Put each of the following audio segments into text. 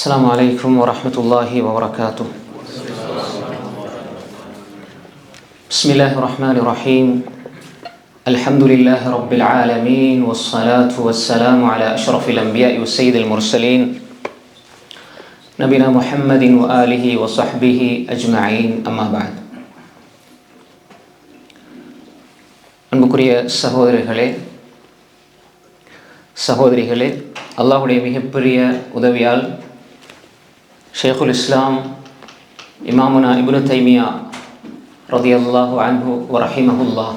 السلام عليكم ورحمة الله وبركاته. بسم الله الرحمن الرحيم. الحمد لله رب العالمين والصلاة والسلام على أشرف الأنبياء والسيد المرسلين نبينا محمد وآله وصحبه أجمعين أما بعد. அன்புக்குரிய சகோதரிகளே, அல்லாஹ்வுடைய மிகப்பெரிய உதவியால் ஷேகுல் இஸ்லாம் இமாமுனா இப்னு தைமியா ரலியல்லாஹு அன்ஹு வ ரஹிமஹுல்லாஹ்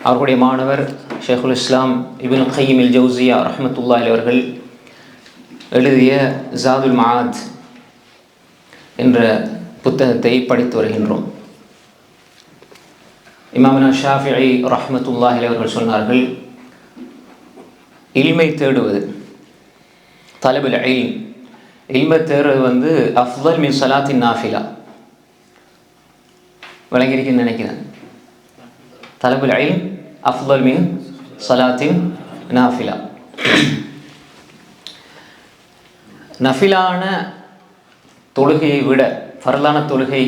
அவர்களுடைய மாணவர் ஷேகுல் இஸ்லாம் இப்னு கையிம் அல் ஜௌசியா ரஹ்மத்துல்லாஹி அலைஹி அவர்கள் எழுதிய ஜாதுல் மஆத் என்ற புத்தகத்தை படித்து வருகின்றோம். இமாமுனா ஷாஃபிஈ ரஹ்மத்துல்லாஹி அலைஹி அவர்கள் சொன்னார்கள், இல்மை தேடுவது, தலபுல் இல்ம், இல்மை தேடுவது அஃதல் மின் ஸலாத்தின் நாஃபிலா. விளங்கியிருக்குன்னு நினைக்கிறேன். தலபுல் இல்ம் அஃதல் மின் ஸலாத்தின் நாஃபிலா. நஃபிலான தொழுகையை விட, ஃபர்லான தொழுகை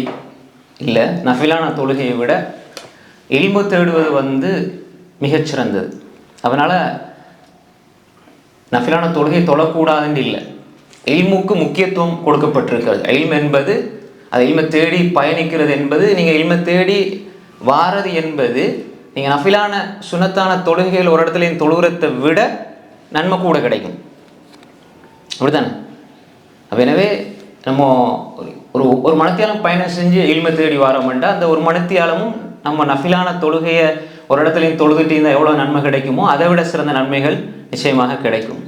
இல்லை, நஃபிலான தொழுகையை விட இல்மு தேடுவது மிகச்சிறந்தது. அதனால் நஃபிலான தொழுகை தொழக்கூடாதுன்னு இல்லை, இல்முக்கு முக்கியத்துவம் கொடுக்கப்பட்டிருக்கிறது. இல்ம் என்பது, அது இல்மை தேடி பயணிக்கிறது என்பது, நீங்கள் இல்மை தேடி வாரது என்பது, நீங்கள் நஃபிலான சுன்னத்தான தொழுகைகள் ஒரு இடத்துலையும் தொழுகிறதை விட நன்மை கூட கிடைக்கும். அப்படித்தானே? அப்போ எனவே நம்ம ஒரு மணித்தியாலம் பயணம் செஞ்சு இல்மை தேடி வாரோம்னா அந்த ஒரு மணித்தியாலமும் நம்ம நஃபிலான தொழுகையை ஒரு இடத்துலையும் தொழுதுட்டு இருந்தால் எவ்வளோ நன்மை கிடைக்குமோ அதை விட சிறந்த நன்மைகள் நிச்சயமாக கிடைக்கும்.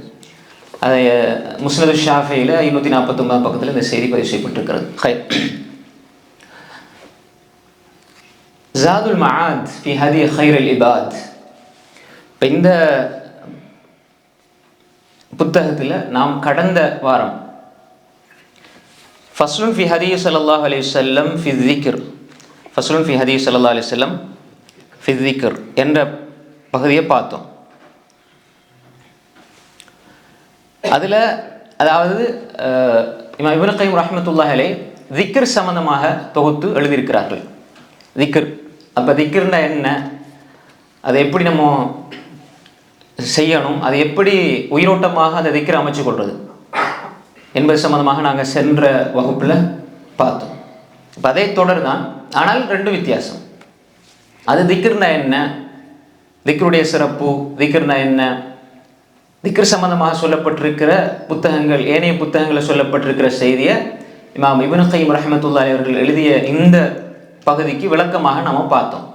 அதை முஸ்னது ஷாஃபியில் 249 பக்கத்தில் இந்த செய்தி பதிவு செய்யப்பட்டிருக்கிறது. ஜாதுல் மஆத் ஃபி ஹதி கைரில் இபாத். இப்போ இந்த புத்தகத்தில் நாம் கடந்த வாரம் ஃபஸ்லுன் ஃபி ஹதி ஸல்லல்லாஹு அலைஹி வஸல்லம் ஃபி ஸிக்ர், ஃபஸ்லுன் ஃபி ஹதி ஸல்லல்லாஹு அலைஹி வஸல்லம் ஃபி ஸிக்ர் என்ற பகுதியை பார்த்தோம். அதில் அதாவது இமாம் இப்னு கையிம் ரஹ்மத்துல்லாஹி அலைஹி திக்ர் சம்பந்தமாக தொகுத்து எழுதியிருக்கிறார்கள். திக்ர், அப்போ திக்ர்னா என்ன, அதை எப்படி நம்ம செய்யணும், அதை எப்படி உயிரோட்டமாக அந்த திக்ரை அமைச்சு கொள்வது என்பது சம்பந்தமாக நாங்கள் சென்ற வகுப்பில் பார்த்தோம். இப்போ அதே தொடர் தான், ஆனால் ரெண்டு வித்தியாசம். அது திக்ர்னா என்ன, திக்ருடைய சிறப்பு, திக்ர்னா என்ன, திக்ர் சம்பந்தமாக சொல்லப்பட்டிருக்கிற புத்தகங்கள், ஏனைய புத்தகங்களில் சொல்லப்பட்டிருக்கிற செய்தியை இமாம் இப்னு கையிம் ரஹ்மத்துல்லாஹி அலைஹி அவர்கள் எழுதிய இந்த பகுதிக்கு விளக்கமாக நாம் பார்த்தோம்.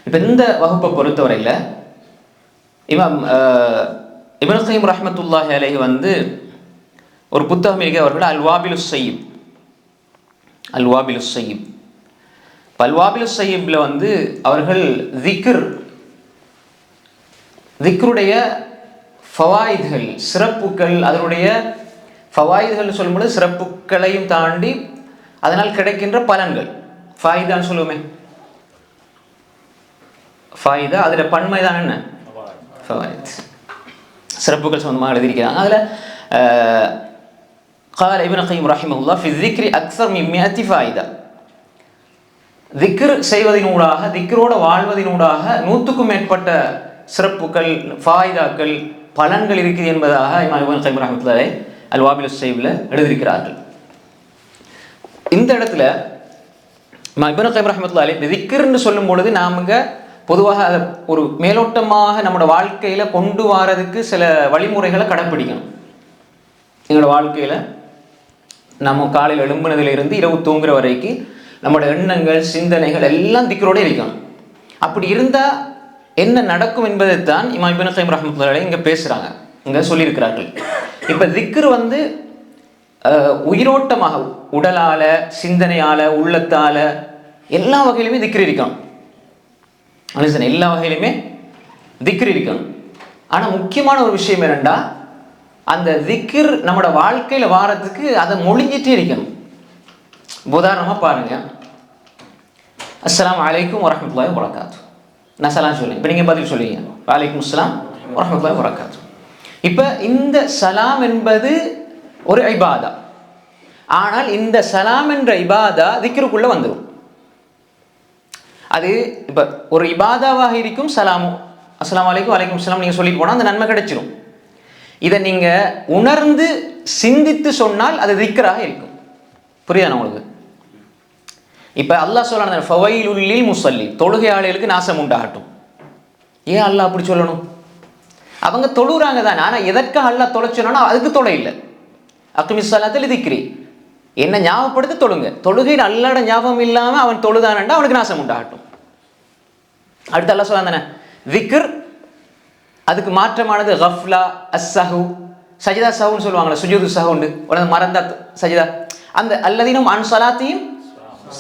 இப்போ இந்த வகுப்பை பொறுத்தவரையில் இமாம் இப்னு கையிம் ரஹ்மத்துல்லாஹி அலைஹி ஒரு புத்தகம் எழுதிய அவர்கள் அல்வாபிலுஸ் ஸய்யிப். அல்வாபிலுஸ் ஸய்யிப், அல்வாபிலுஸ் ஸய்யிப்ல அவர்கள் திக்ருடைய ஃபவாயித்கள், சிறப்புகள், அதனுடைய ஃபவாயித்கள் சொல்லும்போது சிறப்புகளையும் தாண்டி அதனால் கிடைக்கின்ற பலன்கள், ஃபாயிதான்னு சொல்லுவோமே, ஃபாயிதா அதில் பன்மை தான் என்ன, ஃபவாயித், சிறப்புகள் சம்பந்தமாக எழுதியிருக்கிறாங்க. அதில் قال ابن القيم رحمه الله في الذكر أكثر من 100 فائدة. திக்ர் செய்வதினூடாக, திக்ரோட வாழ்வதினூடாக 100க்கும் மேற்பட்ட சிறப்புகள், ஃபாயிதாக்கள், பலன்கள் இருக்குது என்பதாக இமாம் இப்னு கையிம் ரஹ்மத்துல்லாஹி அலைஹி அல்வாபிலுஸ் ஸய்யிப்ல எழுதியிருக்கிறார்கள். இந்த இடத்துல இமாம் இப்னு கையிம் ரஹ்மத்துல்லாஹி அலைஹி திக்ர்னு சொல்லும் பொழுது நாமங்க பொதுவாக அதை ஒரு மேலோட்டமாக நம்மளோட வாழ்க்கையில் கொண்டு வரதுக்கு சில வழிமுறைகளை கடைப்பிடிக்கணும். எங்களோட வாழ்க்கையில் நம்ம காலையில் எழும்புனதிலிருந்து இரவு தூங்குற வரைக்கும் நம்மளோட எண்ணங்கள், சிந்தனைகள் எல்லாம் திக்ரோடு இருக்கணும். அப்படி இருந்தால் என்ன நடக்கும் என்பதைத்தான் இமாம் இப்னு கையிம் ரஹ்மத்துல்லாஹி அலைஹி இங்கே பேசுகிறாங்க, இங்கே சொல்லியிருக்கிறார்கள். இப்போ திக்ர் உயிரோட்டமாக உடலால், சிந்தனையால், உள்ளத்தால் எல்லா வகையிலுமே திக்ர் இருக்கணும். எல்லா வகையிலுமே திக்ர் இருக்கணும். ஆனால் முக்கியமான ஒரு விஷயம் என்னென்னா, அந்த திக்ர் நம்மளோட வாழ்க்கையில் வாரத்துக்கு அதை மொழிஞ்சிட்டே இருக்கணும். உதாரணமாக பாருங்கள், அஸ்ஸலாமு அலைக்கும் வரஹ்மத்துல்லாஹி வபரகாத்துஹு, நான் சலாம் சொல்லுங்க, இப்போ நீங்கள் பதில் சொல்லுவீங்க, வலைக்கும் அஸ்ஸலாம் வரஹ்மத்துல்லாஹி வபரகாத்துஹு. இப்போ இந்த சலாம் என்பது ஒரு இபாதா. ஆனால் இந்த சலாம் என்ற இபாதா திக்ருக்குள்ள வந்துடும். அது இப்போ ஒரு இபாதாவாக இருக்கும். சலாமும் அஸ்ஸலாமு அலைக்கும் வலைக்கும் சலாம் நீங்கள் சொல்லிட்டு போனால் அந்த நன்மை கிடைச்சிடும். இதை நீங்கள் உணர்ந்து சிந்தித்து சொன்னால் அது திக்ராக இருக்கும். புரியுதா உங்களுக்கு? இப்போ அல்லாஹ் சொல்றான் ஃபவைலுல் முஸல்லி, தொழுகையாளிகளுக்கு நாசம் உண்டாகட்டும். ஏன் அல்லாஹ் அப்படி சொல்லணும்? அவங்க தொழுகிறாங்க தானே. ஆனால் எதற்காக அல்லாஹ் தொலை சொன்னா அதுக்கு தொலை இல்லை. அக்மிஸ் ஸலாத்த திக்ரி, என்ன ஞாபகப்படுத்த தொழுங்க. தொழுகையில் அல்லாட ஞாபகம் இல்லாமல் அவன் தொழுதானண்டா அவனுக்கு நாசம் உண்டாகட்டும். அடுத்து அல்லாஹ் சொல்றான் தானே திக்ர், அதுக்கு மாற்றமானது கஃப்லா, அஸ்ஸஹு, சஜிதா சஹுன்னு சொல்லுவாங்களே, சுஜூது சஹுண்டு, உடனே மறந்தா சஜிதா, அந்த அல்லதீனும் அன் ஸலாத்தியும்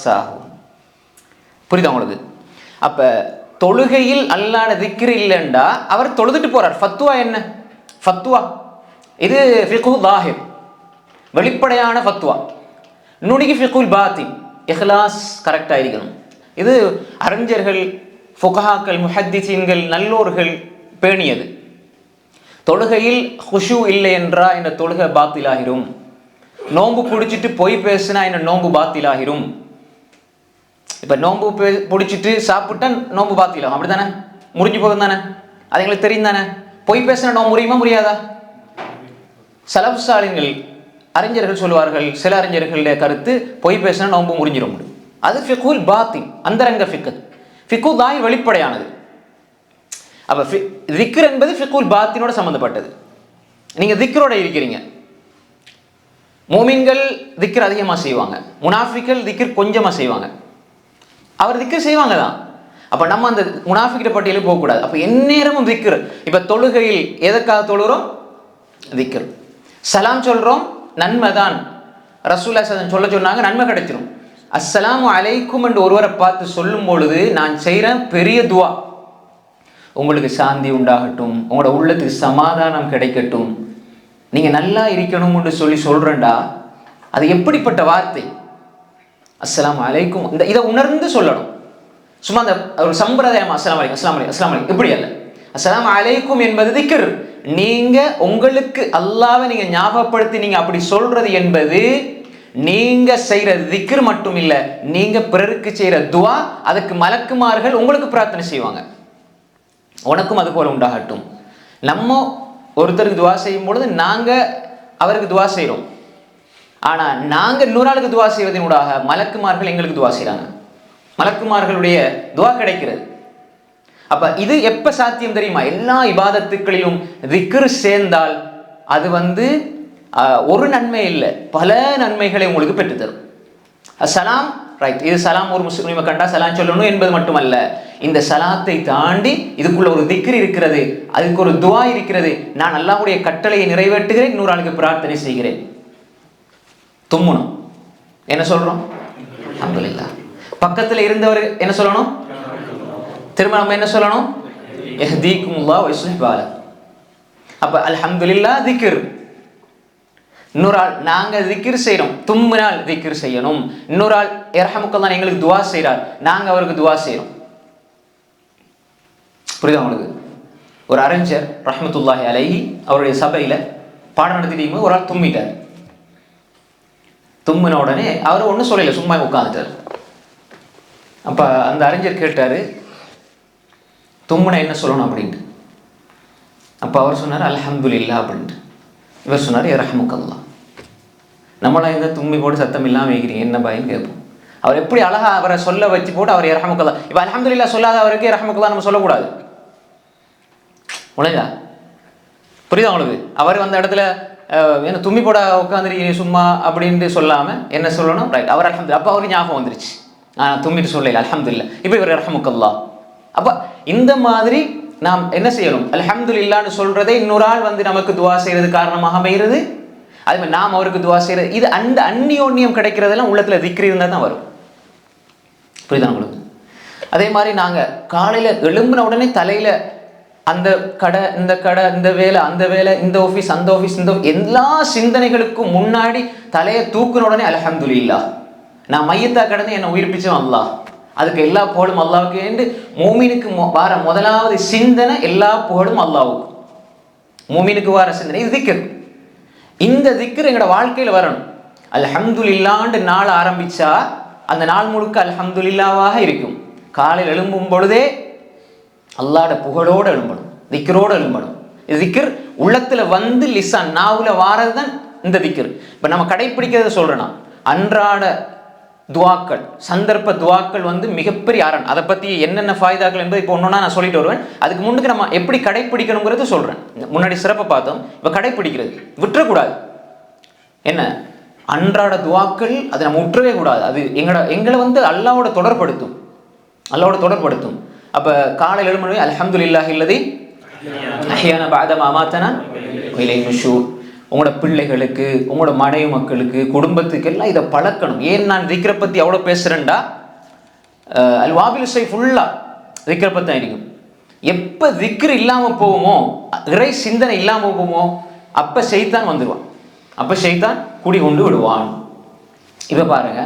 சாஹு. புரியுதா உங்களுக்கு? அப்போ தொழுகையில் அல்லாட திக்ர் இல்லைண்டா அவர் தொழுதுட்டு போறார். ஃபத்வா என்ன? ஃபத்வா இது ஃபிக்ஹு ஸாஹிர், வெளிப்படையான ஃபத்வா. இன்னொன்னைக்கு ஃபிக்ஹுல் பாத்தின், இஹ்லாஸ் கரெக்டாக இருக்கணும். இது அறிஞர்கள், ஃபுகஹாக்கள், முஹத்திஸீன்கள், நல்லோர்கள் பேணியது. தொழுகையில் ஹுஷு இல்லை என்றா இந்த தொழுகை பாத்திலாகிரும். நோன்பு பிடிச்சிட்டு பொய் பேசினா இந்த நோன்பு பாத்திலாகிரும். இப்போ நோன்பு பிடிச்சிட்டு சாப்பிட்டா நோன்பு பாத்திலாகும், அப்படி தானே? முறிஞ்சு போகும் தானே? அது எங்களுக்கு தெரியும் தானே? பொய் பேசினா நோன்பு முறியுமா முடியாதா? சலஃப் சாலிகள் அறிஞர்கள் சொல்லுவார்கள், சில அறிஞர்களுடைய கருத்து பொய் பேசினா நோன்பு முறிஞ்சிடும். அது ஃபிக்ஹுல் பாத்தின், அந்தரங்க ஃபிக்ஹ். ஃபிக்ஹு ஸாஹிர் வெளிப்படையானது. அப்போ திக்ர் என்பது ஃபிக்ஹுல் பாத்தினோட சம்மந்தப்பட்டது. நீங்கள் திக்ரோட இருக்கிறீங்க. மோமின்கள் திக்ர் அதிகமாக செய்வாங்க, முனாஃபிக்கள் திக்ர் கொஞ்சமாக செய்வாங்க. அவர் திக்ர் செய்வாங்க தான். அப்போ நம்ம அந்த முனாஃபிக்கிட்ட பட்டியலுக்கு போகக்கூடாது. அப்போ எந்நேரமும் திக்ர். இப்போ தொழுகையில் எதற்காக தொழுகிறோம்? திக்ர். சலாம் சொல்கிறோம், நன்மை தான். ரசூலுல்லாஹி ஸல்லல்லாஹு அலைஹி வஸல்லம் சொல்ல சொன்னாங்க, நன்மை கிடைச்சிடும். அஸ்ஸலாமு அலைக்கும் என்று ஒருவரை பார்த்து சொல்லும் பொழுது நான் செய்கிறேன் பெரிய துவா, உங்களுக்கு சாந்தி உண்டாகட்டும், உங்களோட உள்ளத்துக்கு சமாதானம் கிடைக்கட்டும், நீங்கள் நல்லா இருக்கணும்னு சொல்லி சொல்கிறேன்டா. அது எப்படிப்பட்ட வார்த்தை? அஸ்ஸலாமு அலைக்கும், இந்த இதை உணர்ந்து சொல்லணும். சும்மா அந்த ஒரு சம்பிரதாயம் அஸ்ஸலாமு அலைக்கும் அஸ்ஸலாமு அலைக்கும் அஸ்ஸலாமு அலைக்கும் இப்படி அல்ல. அஸ்ஸலாமு அலைக்கும் என்பது திக்ர். நீங்கள் உங்களுக்கு அல்லாஹ்வை நீங்கள் ஞாபகப்படுத்தி நீங்கள் அப்படி சொல்கிறது என்பது நீங்கள் செய்கிற திக்ர் மட்டும் இல்லை, நீங்கள் பிறருக்கு செய்கிற துவா. அதுக்கு மலக்குமார்கள் உங்களுக்கு பிரார்த்தனை செய்வாங்க, உனக்கும் அது போல உண்டாகட்டும். நம்ம ஒருத்தருக்கு துவா செய்யும் பொழுது நாங்கள் அவருக்கு துவா செய்கிறோம். ஆனால் நாங்கள் இன்னொரு ஆளுக்கு துவா செய்வதனூடாக மலக்குமார்கள் எங்களுக்கு துவா செய்கிறாங்க, மலக்குமார்களுடைய துவா கிடைக்கிறது. அப்போ இது எப்போ சாத்தியம் தெரியுமா? எல்லா இபாதத்துக்களிலும் திக்ர் சேர்ந்தால் அது ஒரு நன்மை இல்லை, பல நன்மைகளை உங்களுக்கு பெற்றுத்தரும். சலாம் ரைட், இது சலாம் ஒரு முஸ்லிமை கண்டா சலாம் சொல்லணும் என்பது மட்டுமல்ல, இந்த சலாத்தை தாண்டி இதுக்குள்ள ஒரு திக்ர் இருக்கிறது, அதுக்கு ஒரு துவா இருக்கிறது. நான் அல்லாஹ்வுடைய கட்டளையை நிறைவேற்றுகிறேன், இன்னொரு ஆளுக்கு பிரார்த்தனை செய்கிறேன். தும்முணும், என்ன சொல்றோம்? அல்ஹம்துலில்லாஹ். பக்கத்தில் இருந்தவர் என்ன சொல்லணும்? திரும்ப நம்ம என்ன சொல்லணும்? யஹ்தீகுமுல்லாஹ் வ யுஸ்லிஹ் பாலக். அப்ப அல்ஹம்துலில்லாஹ் திக்ர். இன்னொரு ஆள் நாங்கள் திக்ர் செய்கிறோம், தும்மினால் திக்ர் செய்யணும். இன்னொரு ஆள் இர்ஹமுக்கல்லாஹ் எங்களுக்கு துவா செய்கிறார், நாங்கள் அவருக்கு துவா செய்கிறோம். புரியுதா உங்களுக்கு? ஒரு அறிஞர் ரஹ்மத்துல்லாஹி அலைஹி அவருடைய சபையில் பாடம் நடத்திட்டு ஒரு ஆள் தும்மிட்டார். தும்மின உடனே அவர் ஒன்றும் சொல்லலை, சும்மா உட்காந்துட்டார். அப்போ அந்த அறிஞர் கேட்டார், தும்முனா என்ன சொல்லணும் அப்படின்ட்டு. அப்போ அவர் சொன்னார் அல்ஹம்துலில்லாஹ் அப்படின்ட்டு. இவர் சொன்னார் இரஹமுக்கல்லாஹ். நம்மளாம் எந்த தும்மி போட்டு சத்தம் இல்லாமல் வைக்கிறீங்க என்ன பாயின்னு கேட்போம். அவர் எப்படி அழகா அவரை சொல்ல வச்சு போட்டு அவர் இரஹமுக்கல்லாஹ். இப்போ அல்ஹம்துலில்லாஹ் சொல்லாத அவருக்கு இரஹமுக்கல்லாஹ் நம்ம சொல்லக்கூடாது. உழைதா? புரியுதா உங்களுக்கு? அவர் அந்த இடத்துல என்ன தும்மி போட உட்காந்துருக்கீங்க சும்மா அப்படின்ட்டு சொல்லாமல் என்ன சொல்லணும்? ரைட், அவர் அல்ஹம்துலில்லாஹ். அப்போ அவருக்கு ஞாபகம் வந்துருச்சு, தும்மிட்டு சொல்லல அல்ஹம்துலில்லாஹ், இப்போ இவர் இரஹமுக்கல்லாஹ். அப்போ இந்த மாதிரி நாம் என்ன செய்யணும்? அல்ஹம்துலில்லாஹ்னு சொல்றதே இன்னொரு ஆள் நமக்கு துவா செய்யறது காரணமாக அமைகிறது. அதே மாதிரி நாம் அவருக்கு துவா செய்யறது, இது அந்த அந்நியோன்யம் கிடைக்கிறதெல்லாம் உள்ளத்துல திக்ர் இருந்தால் தான் வரும். புரியுதா உங்களுக்கு? அதே மாதிரி நாங்கள் காலையில் எழும்பின உடனே தலையில் அந்த கடை இந்த கடை இந்த வேலை அந்த வேலை இந்த ஆஃபீஸ் அந்த ஆஃபீஸ் இந்த எல்லா சிந்தனைகளுக்கும் முன்னாடி தலையை தூக்குன உடனே அல்ஹம்துலில்லாஹ், நான் மையத்தா கடந்து என்னை உயிர்ப்பிச்சோம் அல்லாஹ், அதுக்கு எல்லா புகழும் அல்லாவுக்கு என்று மூமினுக்கு வார முதலாவது சிந்தனை எல்லா புகழும் அல்லாவுக்கு. மூமினுக்கு வார சிந்தனை இது திக்ர். இந்த திக்ர் எங்களோட வாழ்க்கையில் வரணும். அல்ஹம்துலில்லாஹ்னு நாள் ஆரம்பிச்சா அந்த நாள் முழுக்க அல்ஹம்துலில்லாவாக இருக்கும். காலையில் எழும்பும் பொழுதே அல்லாஹ்வோட புகழோடு எழும்பணும், திக்ரோடு எழும்பணும். திக்ர் உள்ளத்துல வந்து லிசான் நாவுல வாரது தான் இந்த திக்ர். இப்போ நம்ம கடைப்பிடிக்கிறத சொல்றேன்னா, அன்றாட துவாக்கள், சந்தர்ப்ப துவாக்கள் வந்து மிகப்பெரிய அரண். அதை பற்றி என்னென்ன ஃபாய்தாக்கள் என்பதை இப்போ ஒன்றா நான் சொல்லிட்டு வருவேன். அதுக்கு முன்னுக்கு நம்ம எப்படி கடைப்பிடிக்கணுங்கிறது சொல்கிறேன். முன்னாடி சிறப்பை பார்த்தோம், இப்போ கடைப்பிடிக்கிறது விட்டுறக்கூடாது. என்ன அன்றாட துவாக்கள் அதை நம்ம விட்டுறவே கூடாது. அது எங்களை வந்து அல்லாவோட தொடர்படுத்தும். அப்போ காலையில் எழுமணி அல்ஹம்துலில்லாஹி அல்லதி அஹ்யானா பஅத மா அமாத்தனா வ இலைஹி நுஷூர். உங்களோட பிள்ளைகளுக்கு, உங்களோட மனைவி மக்களுக்கு, குடும்பத்துக்கு எல்லாம் இதை பழக்கணும். ஏன் நான் திக்ரை பற்றி எவ்வளோ பேசுகிறேன்டா, அல் வாபில் ஷை ஃபுல்லாக திக்ரை பற்றி தான் இருக்கும். எப்போ திக்ரு இல்லாமல் போகுமோ, இறை சிந்தனை இல்லாமல் போகுமோ, அப்போ ஷைத்தான் வந்துடுவான், அப்போ ஷைத்தான் குடி கொண்டு விடுவான். இப்போ பாருங்க,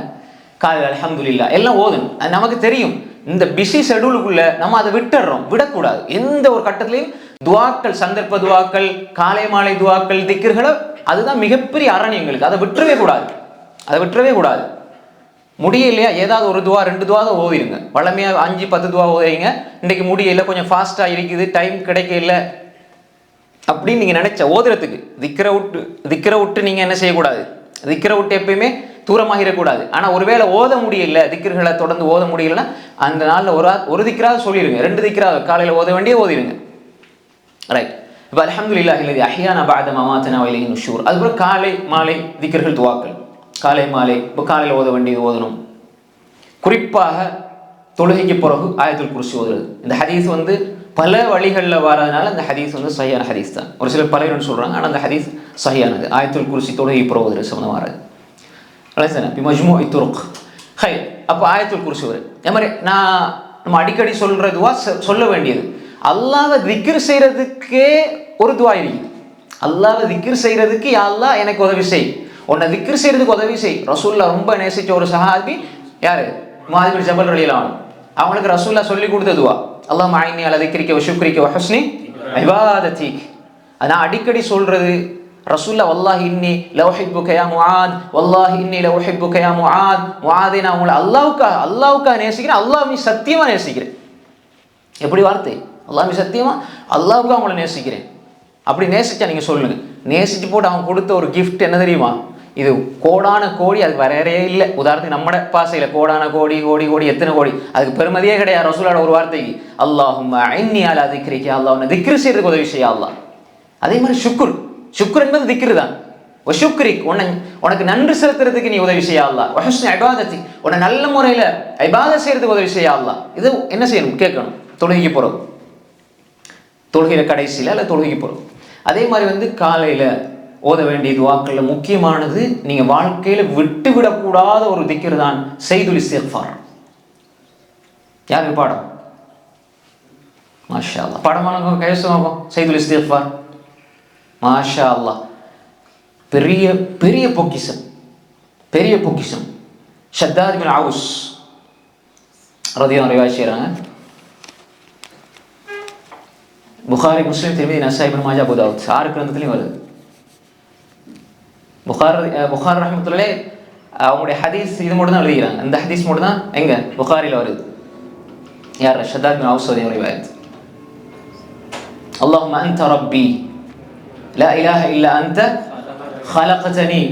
காலையில் அல்ஹம்துலில்லாஹ் எல்லாம் ஓதணும். அது நமக்கு தெரியும். இந்த பிஸி ஷெடியூலுக்குள்ள நம்ம அதை விடக்கூடாது. எந்த ஒரு கட்டத்திலையும் துவாக்கள், சந்தர்ப்ப துவாக்கள், காலை மாலை துவாக்கள், திக்ர்களை, அதுதான் மிகப்பெரிய அரண் எங்களுக்கு. அதை விட்டுறவே கூடாது. முடியலையா, ஏதாவது ஒரு துவா 2 துவா தான் ஓதிருங்க. வளமையாக 5-10 துவா ஓதுறீங்க. இன்றைக்கு முடியல, கொஞ்சம் ஃபாஸ்ட்டாக இருக்குது, டைம் கிடைக்கல அப்படின்னு நீங்கள் நினைச்ச ஓதுறதுக்கு திக்ரை விட்டு நீங்கள் என்ன செய்யக்கூடாது, திக்ரை விட்டு எப்பயுமே தூரமாகிடக்கூடாது. ஆனால் ஒருவேளை ஓத முடியல, திக்ர்களை தொடர்ந்து ஓத முடியலன்னா அந்த நாளில் ஒரு திக்ராக சொல்லிடுங்க, 2 திக்ராக காலையில் ஓத வேண்டிய ஓதிடுங்க. ரைட். இப்போ அல்ஹம்துலில்லாஹி அல்லதி அஹ்யானா பஅத மா அமாத்தனா வ இலைஹி நுஷூர். அதுக்கப்புறம் காலை மாலை திக்ர்கள் துவாக்கள், காலை மாலை. இப்போ காலையில் ஓத வேண்டியது ஓதணும். குறிப்பாக தொழுகைக்கு பிறகு ஆயத்துல் குர்சி ஓதுறது. இந்த ஹதீஸ் வந்து பல வழிகளில் வரதுனால அந்த ஹதீஸ் வந்து சஹியான ஹதீஸ் தான். ஒரு சிலர் பலரும் சொல்கிறாங்க, ஆனால் அந்த ஹதீஸ் சஹியானது. ஆயத்துல் குர்சி தொழுகை பிறகு ஓதுறது சம்மந்தமானது. மஜ்மூஇ துருக். ஹை, அப்போ ஆயத்துல் குர்சி வரும். அதே மாதிரி நம்ம அடிக்கடி சொல்கிற துவா சொல்ல வேண்டியது. அல்லாஹ்வை திக்ர் செய்கிறதுக்கே ஒரு துவா இருக்குது. அல்லாஹ்வை திக்ர் செய்கிறதுக்கு, யா அல்லாஹ் எனக்கு உதவி செய், உன்னை திக்ர் செய்கிறதுக்கு உதவி செய். ரசூல்லா ரொம்ப நேசிச்ச ஒரு சஹாபி யார்? முஆத் பின் ஜபல் ரலியல்லாஹு அன்ஹு. அவங்களுக்கு ரசூல்லா சொல்லி கொடுத்த துவா, அல்லாஹும்ம அஇன்னி அலா திக்ரிக வ ஷுக்ரிக வ ஹுஸ்னி இபாதத்திக். நான் அடிக்கடி சொல்றது, ரசூல்லா வல்லாஹி இன்னி லஉஹிப்புக யா முஆத், வல்லாஹி இன்னி லஉஹிப்புக யா முஆத். முஆதே, நான் உங்களை அல்லாஹ்வுக்காக நேசிக்கிறேன், அல்லாஹ் நீ சத்தியமாக நேசிக்கிறேன். எப்படி வார்த்தை? அல்லாஹ் நீ சத்தியமாக அல்லாஹ்வுக்காக உங்களை நேசிக்கிறேன். அப்படி நேசிச்சா நீங்கள் சொல்லுங்கள். நேசிச்சு போட்டு அவன் கொடுத்த ஒரு கிஃப்ட் என்ன தெரியுமா? இது கோடான கோடி, அது வரையறையே இல்லை. உதாரணத்துக்கு நம்மட பாசையில் கோடான கோடி கோடி கோடி எத்தனை கோடி, அதுக்கு பெருமதியே கிடையாது. ரசூலோட ஒரு வார்த்தைக்கு அல்லாஹும்ம அஇன்னி அலா திக்ரிக, அல்லாஹ் உன்னை திக்ர் செய்யறதுக்கு உதவி செய்ய அல்லாஹ். அதே மாதிரி சுக்குர் என்பது திக்ரு தான். வஷுக்ரிக், உனக்கு நன்றி செலுத்துறதுக்கு நீ உதவி செய்ய அல்லாஹ். வஹுஸ்னி இபாதத்திக், உன்னை நல்ல முறையில் இபாதத் செய்யறதுக்கு உதவி செய்ய அல்லாஹ். இது என்ன செய்யணும்? கேட்கணும். தொழுகைக்கு போகிறோம், தொழுகையில் கடைசியில் அல்ல தொழுகைக்கு போகிறோம். அதே மாதிரி வந்து காலையில் ஓத வேண்டிய துவாக்களில் முக்கியமானது, நீங்கள் வாழ்க்கையில் விட்டுவிடக்கூடாத ஒரு திக்ர் தான் ஸைதுல் இஸ்திக்ஃபார். யாருக்கு பாடம்? மாஷா அல்லாஹ். பாடமான கையசமாகும். ஸைதுல் இஸ்திக்ஃபார், மாஷா அல்லாஹ். பெரிய பெரிய பொக்கிஷம், பெரிய பொக்கிஷம். ஷத்தாத் பின் அவுஸ் ரலியல்லாஹு அன்ஹு செய்கிறாங்க. புகாரி, முஸ்லிம், திர்மிதி, நசாயி, இப்னு மாஜா, அபூ தாவூத் 6 கிரந்தத்துலையும் வருது. புகார் ரஹ்மத்துல்லாஹி அவங்களுடைய ஹதீஸ் இது மட்டும் தான் எழுதிக்கிறாங்க. இந்த ஹதீஸ் மட்டும் தான் எங்க புகாரில் வருது. யார்? ஷத்தாத் பின் அவுஸ் ரலியல்லாஹு அன்ஹு. அல்லாஹும்ம அன்த ரப்பி லா இலாஹ இல்லா அன்த خلقتني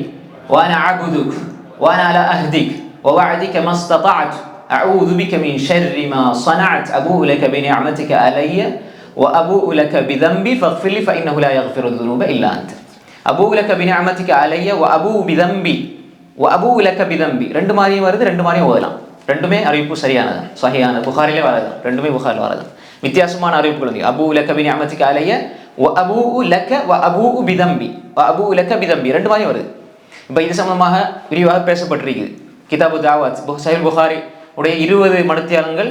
وانا اعبدك وانا على عهدك ووعدك ما استطعت اعوذ بك من شر ما صنعت ابوء لك بنعمتك علي وابوء لك بذنبي فاغفر لي فانه لا يغفر الذنوب الا انت. ابوء لك بنعمتك علي وابوء بذنبي وابوء لك بذنبي. ரெண்டு மாதிரியும் வருது, ரெண்டு மாதிரியும் ஓதலாம். ரெண்டுமே அறிவிப்பு சரியானது, சஹீஹான, புகாரிலே வரது. ரெண்டுமே புகாரில் வரது. வித்தியாசமான அறிவிப்புகள் வந்து அபூ லக பினிஅமதிக அலைய வ அபூ லக வ அபூ பிதம்பி வ அபூ லக பிதம்பி ரெண்டு மாதிரி வருது. இப்போ இது சம்பந்தமாக விரிவாக பேசப்பட்டிருக்குது. கிதாபு தாவத் சஹீஹ் புகாரி உடைய 20 மணித்தியாலங்கள்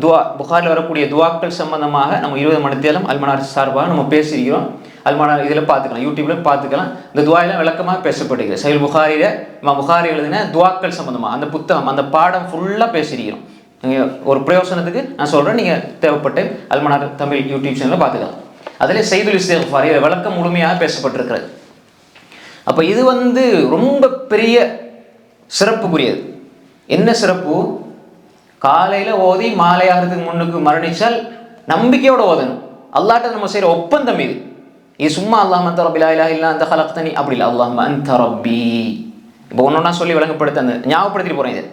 துவா, புகாரில் வரக்கூடிய துவாக்கள் சம்பந்தமாக நம்ம 20 மணித்தியாலம் அல்மனார் சார்பாக நம்ம பேசியிருக்கிறோம். அல்மனார் இதில் பார்த்துக்கலாம், யூடியூப்ல பார்த்துக்கலாம். இந்த துவாயெல்லாம் விளக்கமாக பேசப்பட்டிருக்கிறது. சஹீஹ் புகாரியில் புகாரி எழுதின துவாக்கள் சம்பந்தமாக அந்த புத்தகம், அந்த பாடம் ஃபுல்லாக பேசியிருக்கிறோம். நீங்கள் ஒரு பிரயோசனத்துக்கு நான் சொல்கிறேன், நீங்கள் தேவைப்பட்டு அல்மனார் தமிழ் யூடியூப் சேனலில் பார்த்துக்கலாம். அதில் ஸைதுல் இஸ்திக்ஃபார் விளக்கம் முழுமையாக பேசப்பட்டிருக்கிறது. அப்போ இது ரொம்ப பெரிய சிறப்புக்குரியது. என்ன சிறப்பு? காலையில் ஓதி மாலையாகிறதுக்கு முன்னுக்கு மரணிச்சால் நம்பிக்கையோடு ஓதணும். அல்லாஹ்ட்ட நம்ம செய்கிற ஒப்பந்தம் இது. இது சும்மா அல்லாஹும்ம அன்த ரப்பி லா இலாஹ இல்லா அன்த ஹலக்தனி அப்படி இல்லை. அல்லாஹும்ம அன்த ரப்பி. இப்போ ஒன்றொன்னா சொல்லி விளங்கப்படுத்த அந்த ஞாபகப்படுத்திட்டு போகிறேன். இது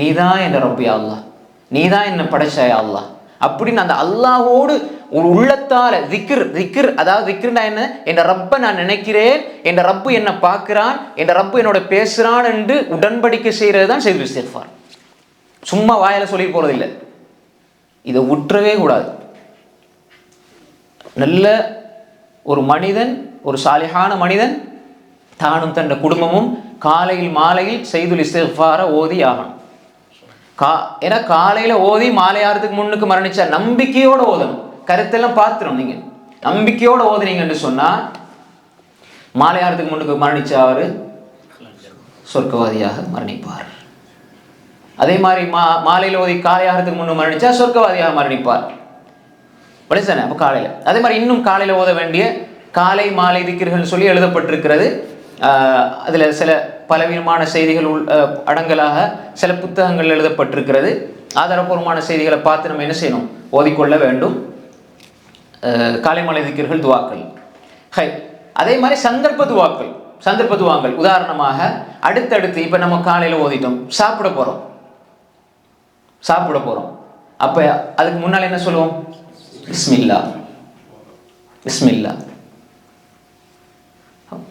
நீ தான் என் ரப்பி அல்லாஹ், நீ தான் என்னை படைச்சாயா அல்லாஹ் அப்படின்னு அந்த அல்லாஹோடு ஒரு உள்ளத்தால் திக்ர் அதாவது திக்ருனா என்ன? என் ரப்பை நான் நினைக்கிறேன், என் ரப்பு என்னை பார்க்குறான், என் ரப்பு என்னோட பேசுகிறான் என்று உடன்படிக்கை செய்கிறது தான் செய்து இஸ்திக்ஃபார். சும்மா வாயில சொல்லி போகிறதில்லை. இதை விட்டுறவே கூடாது. நல்ல ஒரு மனிதன், ஒரு சாலிஹான மனிதன் தானும் தன் குடும்பமும் காலையில் மாலையில் செய்துல் இஸ்திக்ஃபாரை ஓதி ஆகணும். ஏன்னா காலையில் ஓதி மாலையாகிறதுக்கு முன்னுக்கு மரணிச்சா நம்பிக்கையோடு ஓதணும். கருத்தெல்லாம் பார்த்துடும். நீங்கள் நம்பிக்கையோடு ஓதுனீங்கன்னு சொன்னால் மாலையாகிறதுக்கு முன்னுக்கு மரணிச்சா அவர் சொர்க்கவாதியாக மரணிப்பார். அதே மாதிரி மாலையில் ஓதி காலையாகிறதுக்கு முன்னு மரணிச்சா சொர்க்கவாதியாக மரணிப்பார். படிச்சானே அப்போ காலையில். அதே மாதிரி இன்னும் காலையில் ஓத வேண்டிய காலை மாலை திக்ர்கள் சொல்லி எழுதப்பட்டிருக்கிறது. அதில் சில பலவிதமான செய்திகள் அடங்கலாக சில புத்தகங்கள் எழுதப்பட்டிருக்கிறது. ஆதாரபூர்வமான செய்திகளை பார்த்து நம்ம என்ன செய்யணும்? ஓதிக்கொள்ள வேண்டும். காலை மாலை திக்ர்கள், துவாக்கள். அதே மாதிரி சந்தர்ப்ப துவாக்கள். உதாரணமாக அடுத்தடுத்து இப்போ நம்ம காலையில் ஓதிட்டோம், சாப்பிட போகிறோம். அப்போ அதுக்கு முன்னால் என்ன சொல்லுவோம்? பிஸ்மில்லா.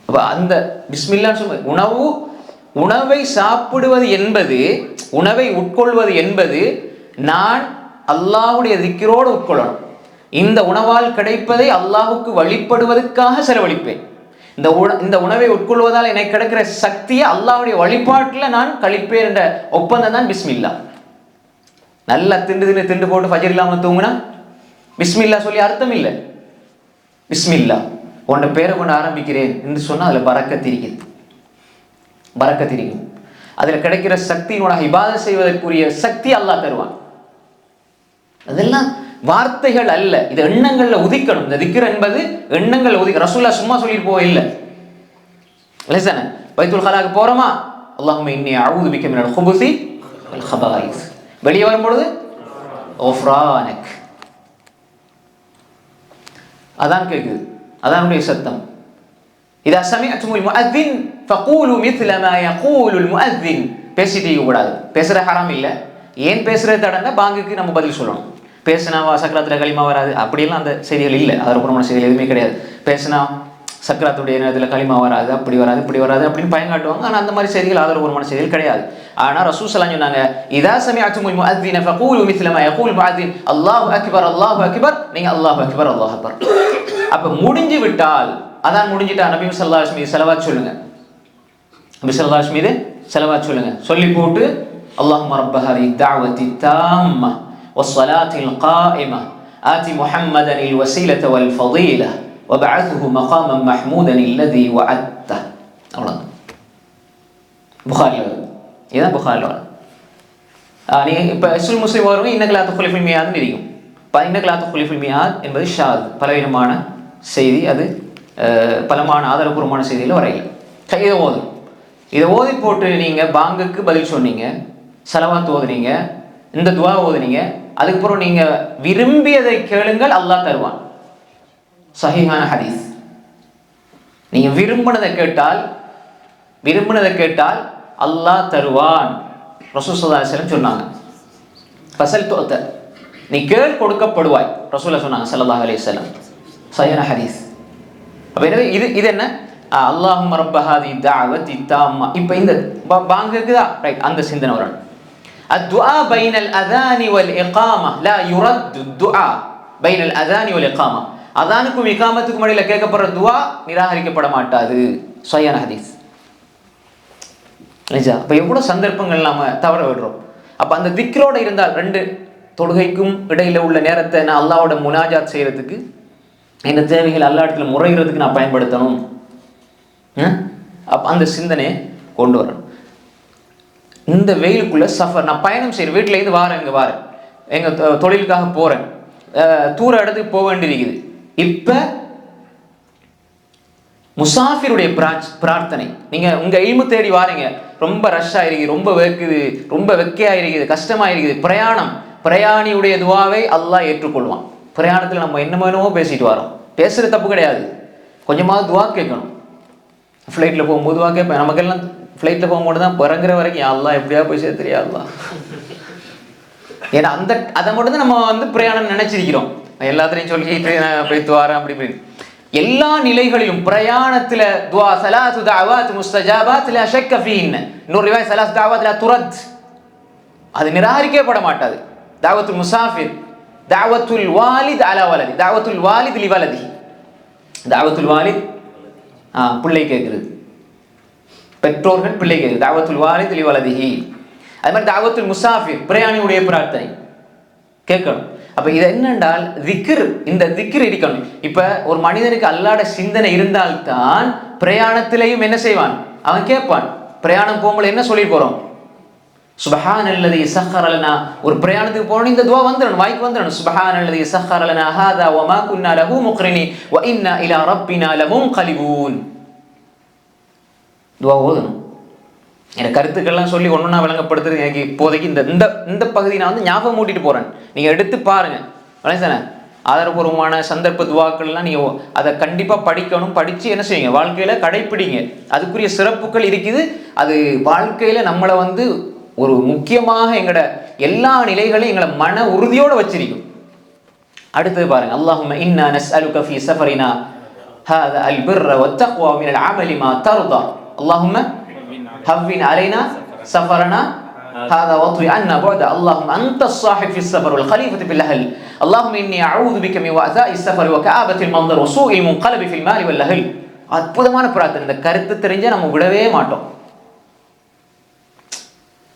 அப்போ அந்த பிஸ்மில்லான்னு சொல்லுவது உணவை சாப்பிடுவது என்பது, உணவை உட்கொள்வது என்பது நான் அல்லாஹ்வுடைய திக்ரோடு உட்கொள்ளணும். இந்த உணவால் கிடைப்பதை அல்லாஹுக்கு வழிபடுவதற்காக செலவழிப்பேன். இந்த உணவை உட்கொள்வதால் எனக்கு கிடைக்கிற சக்தியை அல்லாஹ்வுடைய வழிபாட்டில் நான் கழிப்பேன் என்ற ஒப்பந்தம் தான் பிஸ்மில்லா. நல்லா திண்டு போட்டு ஃபஜர் இல்லாமல் தூங்குனா பிஸ்மில்லா சொல்லி அர்த்தம் இல்லை. பிஸ்மில்லா உன்னை பேரை கொண்டு ஆரம்பிக்கிறேன் என்று சொன்னால் அதில் பரக்கத்திரிக்கும். அதில் கிடைக்கிற சக்தியினோட இபாதத் செய்வதற்குரிய சக்தி அல்லாஹ் தருவான். அதெல்லாம் வார்த்தைகள் அல்ல, இது எண்ணங்கள்ல உதிக்கணும். இந்த திக்ர் என்பது எண்ணங்கள் உதிக்க. ரசூலுல்லாஹ் சும்மா சொல்லிட்டு போக இல்லை. பைத்துல் கலாக்கு போறோமா, அல்லாஹும்ம இன்னி அஊது பிக்க மினல் குபுஸி வல் ஹபாயிஸ். வெளியே வரும்பொழுது ஒஃப்ரானக் அதான் கேட்குது, அதானுடைய சத்தம். இதா சமிஅத்துமுல் முஅத்தின் ஃபகூலு மித்ல மா யகூலுல் முஅத்தின். பேசிட்டே கூடாது. பேசுகிற ஹராம் இல்லை. ஏன் பேசுகிறது தடன்னா பாங்குக்கு நம்ம பதில் சொல்லணும். பேசினா சக்கராத்துல களிமா வராது அப்படியெல்லாம் அந்த செய்திகள் இல்லை. ஆதாரபூர்வமான செய்திகள் எதுவுமே கிடையாது. பேசினா சக்கராத்துடைய நேரத்தில் களிமா வராது, அப்படி வராது, இப்படி வராது அப்படின்னு பயங்காட்டுவாங்க. ஆனால் அந்த மாதிரி செய்திகள் ஆதாரபூர்வமான செய்திகள் கிடையாது. ஆனால் ரசூல் ஸல்லல்லாஹு அலைஹி வஸல்லம் சொன்னாங்க, இதா சமிஅத்துமுல் முஅத்தின ஃபகூலு மித்ல மா யகூலுல் முஅத்தின். அல்லாஹு அக்பர், அல்லாஹு அக்பர். நீங்கள் அல்லாஹு அக்பர், அல்லாஹு அக்பர். அப்போ முடிஞ்சு விட்டால், அதான் முடிஞ்சிட்டா நபி ஸல்லல்லாஹு அலைஹி வஸல்லம் ஸலவாத் சொல்லுங்க. நபி ஸல்லல்லாஹு அலைஹி வஸல்லம் ஸலவாத் சொல்லுங்க. சொல்லி போட்டு அல்லாஹும்ம ரப்ப ஹாதிஹி தஅவத்தி தாம்ம வஸ்ஸலாத்தில் காயிம ஆதி முஹம்மதனில் வஸீலத வல் ஃபதீல வபஅத்ஹு மகாமன் மஹ்மூதன் அல்லதி வஅத்த. அவ்வளோதான். புகாரில் வருது. இதுதான் புகாரில் வருது. நீங்கள் இப்போ இஸ்முல் முஸ்லிம் வருங்க இன்னக லா துக்லிஃபுல் மியாத்னு இருக்கும். இன்னக லா துக்லிஃபுல் மியாத் என்பது ஷாத், பலவிதமான செய்தி. அது பலமான ஆதாரபூர்வமான செய்தியில் வரையில். இதை ஓதி போட்டு நீங்கள் பாங்குக்கு பதில் சொன்னீங்க, ஸலவாத் ஓதுனீங்க, இந்த துவா ஓதுனீங்க, அதுக்கப்புறம் நீங்கள் விரும்பியதை கேளுங்கள், அல்லாஹ் தருவான். சஹீஹான ஹதீஸ். நீங்கள் விரும்பினதை கேட்டால் அல்லாஹ் தருவான். ரசூல் ஸல்லல்லாஹு அலைஹி வஸல்லம் சொன்னாங்க, ஃபஸல் துஅத, நீ கேள் கொடுக்கப்படுவாய். ரசூலுல்லாஹ் சொன்னாங்க ஸல்லல்லாஹு அலைஹி வஸல்லம். சஹீஹான ஹதீஸ். அப்போ எனவே இது என்ன? அல்லாஹும்ம ரப்ப ஹாதிஹி தஅவத்தி தாம்மா. இப்போ இந்த பாங்குக்கு தான் ரைட் அந்த சிந்தனை வரணும். அத்துஆ பைனல் அதானி வல் இகாமா லா யுரத்து துஆ பைனல் அதானி வல் இகாமா. அதானுக்கும் இகாமத்துக்கும் இடையில கேட்கப்படுற துஆ நிராகரிக்கப்பட மாட்டாது. சஹீஹான ஹதீஸ். இல்லையா? அப்போ எவ்வளோ சந்தர்ப்பங்கள் நாம தவற விடுறோம். அப்போ அந்த திக்ரோட இருந்தால், ரெண்டு தொழுகைக்கும் இடையில உள்ள நேரத்தை நான் அல்லாஹ்வோட முனாஜாத் செய்யறதுக்கு, இந்த தேவைகள் அல்லா இடத்துல முறைகிறதுக்கு நான் பயன்படுத்தணும். அப்போ அந்த சிந்தனையை கொண்டு வரணும். இந்த வெயிலுக்குள்ள சஃபர், நான் பயணம் செய்கிறேன், வீட்டிலேருந்து இங்கே வாரேன், எங்கள் தொழிலுக்காக போகிறேன், தூர இடத்துக்கு போக வேண்டியிருக்குது. இப்போ முசாஃபிருடைய பிரார்த்தனை. நீங்க உங்க இல்மு தேடி வாரீங்க, ரொம்ப ரஷ்ஷா இருக்குது, ரொம்ப வேக்குது, ரொம்ப வெக்கையா இருக்குது, கஷ்டமா இருக்குது, பிரயாணியுடைய துவாவை அல்லாஹ் ஏற்றுக்கொள்வான். பிரயாணத்தில் நம்ம என்னமோ பேசிட்டு வரோம், பேசுறது தப்பு கிடையாது, கொஞ்சமாவது துவா கேட்கணும். ஃப்ளைட்டில் போகும்போது துவா கேட்பேன். நமக்கெல்லாம் ஃப்ளைட்டில் போகும்போது தான் பிறங்குற வரைக்கும் அல்லாஹ் எப்படியா போய் சேர்த்துறியா அல்லாஹ். ஏன்னா அதை மட்டும் தான் நம்ம பிரயாணம் நினைச்சிருக்கிறோம். எல்லாத்திலையும் சொல்லிட்டு போய் துவாரேன் அப்படி இப்படின்னு. எல்லா நிலைகளிலும் பிரயாணத்தில் துவா ஸலாத்து தஅவாத் முஸ்தஜாபாத் லா ஷக்க ஃபீஹின். இன்னொரு ரிவாயத் ஸலாத்து தஅவாத் லா துரத், அது நிராகரிக்கப்பட மாட்டாது. தாவத்துல் முசாஃபிர், தாவத்துல் வாலித் அலா வலதி, தாவத்துல் வாலித் லி வலதி. தாவத்துல் வாலித் பிள்ளை கேட்குறது, பெற்றோர்கள் பிள்ளை கேட்குறது, தாவத்துல் வாலித் லி வலதிஹி. அது மாதிரி தாவத்துல் முசாஃபிர் பிரயாணியுடைய பிரார்த்தனை கேட்கணும். அப்ப இது என்னென்றால் திக்ர், இந்த திக்ர் இருக்கணும். இப்ப ஒரு மனிதனுக்கு அல்லாஹ்ட சிந்தனை இருந்தால்தான் பிரயாணத்திலையும் என்ன செய்வான், அவன் கேட்பான். பிரயாணம் போகும்போது என்ன சொல்லி போறோம், சுப்ஹானல்லதி ஸஹ்ஹர லனா. ஒரு பிரயாணத்துக்கு போறோம், இந்த துஆ வந்துடணும், வாய்க்கு வந்துடணும். சுப்ஹானல்லதி ஸஹ்ஹர லனா ஹாதா வமா குன்னா லஹு முக்ரினி வ இன்னா இலா ரப்பினா லமுன்கலிபூன். துஆ ஓதணும். எனக்கு கருத்துக்கள்லாம் சொல்லி ஒன்றுனா விளங்கப்படுத்துறது எனக்கு இப்போதைக்கு இந்த பகுதி நான் ஞாபகம் மூட்டிட்டு போகிறேன். நீங்கள் எடுத்து பாருங்கள். வணக்கம் ஆதாரபூர்வமான சந்தர்ப்ப துவாக்கள்லாம் நீங்கள் அதை கண்டிப்பாக படிக்கணும். படித்து என்ன செய்யுங்க, வாழ்க்கையில் கடைப்பிடிங்க. அதுக்குரிய சிறப்புகள் இருக்குது. அது வாழ்க்கையில் நம்மளை ஒரு முக்கியமாக எங்களோட எல்லா நிலைகளையும் எங்களை மன உறுதியோடு வச்சிருக்கும். அடுத்தது பாருங்கள், அல்லாஹும்ம இன்னா நஸ்அலுக ஃபீ ஸஃபரினா ஹாதா அல் பிர்ர வத்தக்வா மினல் அமலி மா தர்தா. அல்லாஹும்ம ஹவ்வின் அலைனா சஃபரனா ஹாதா வத்வி அன்னா புஅத. அல்லாஹும்ம அன்த ஸாஹிப் ஃபி ஸஃபர் வல் கலீஃபத்து ஃபில் அஹல். அல்லாஹும்ம இன்னி அஊது பிக மின் வஅஸாஇ ஸஃபர் வ கஆபத்தில் மன்தர் வ ஸூஇல் முன்கலபி ஃபில் மாலி வல் அஹல். அற்புதமான பிரார்த்தனை. இந்த கருத்து தெரிஞ்சா நம்ம விடவே மாட்டோம்.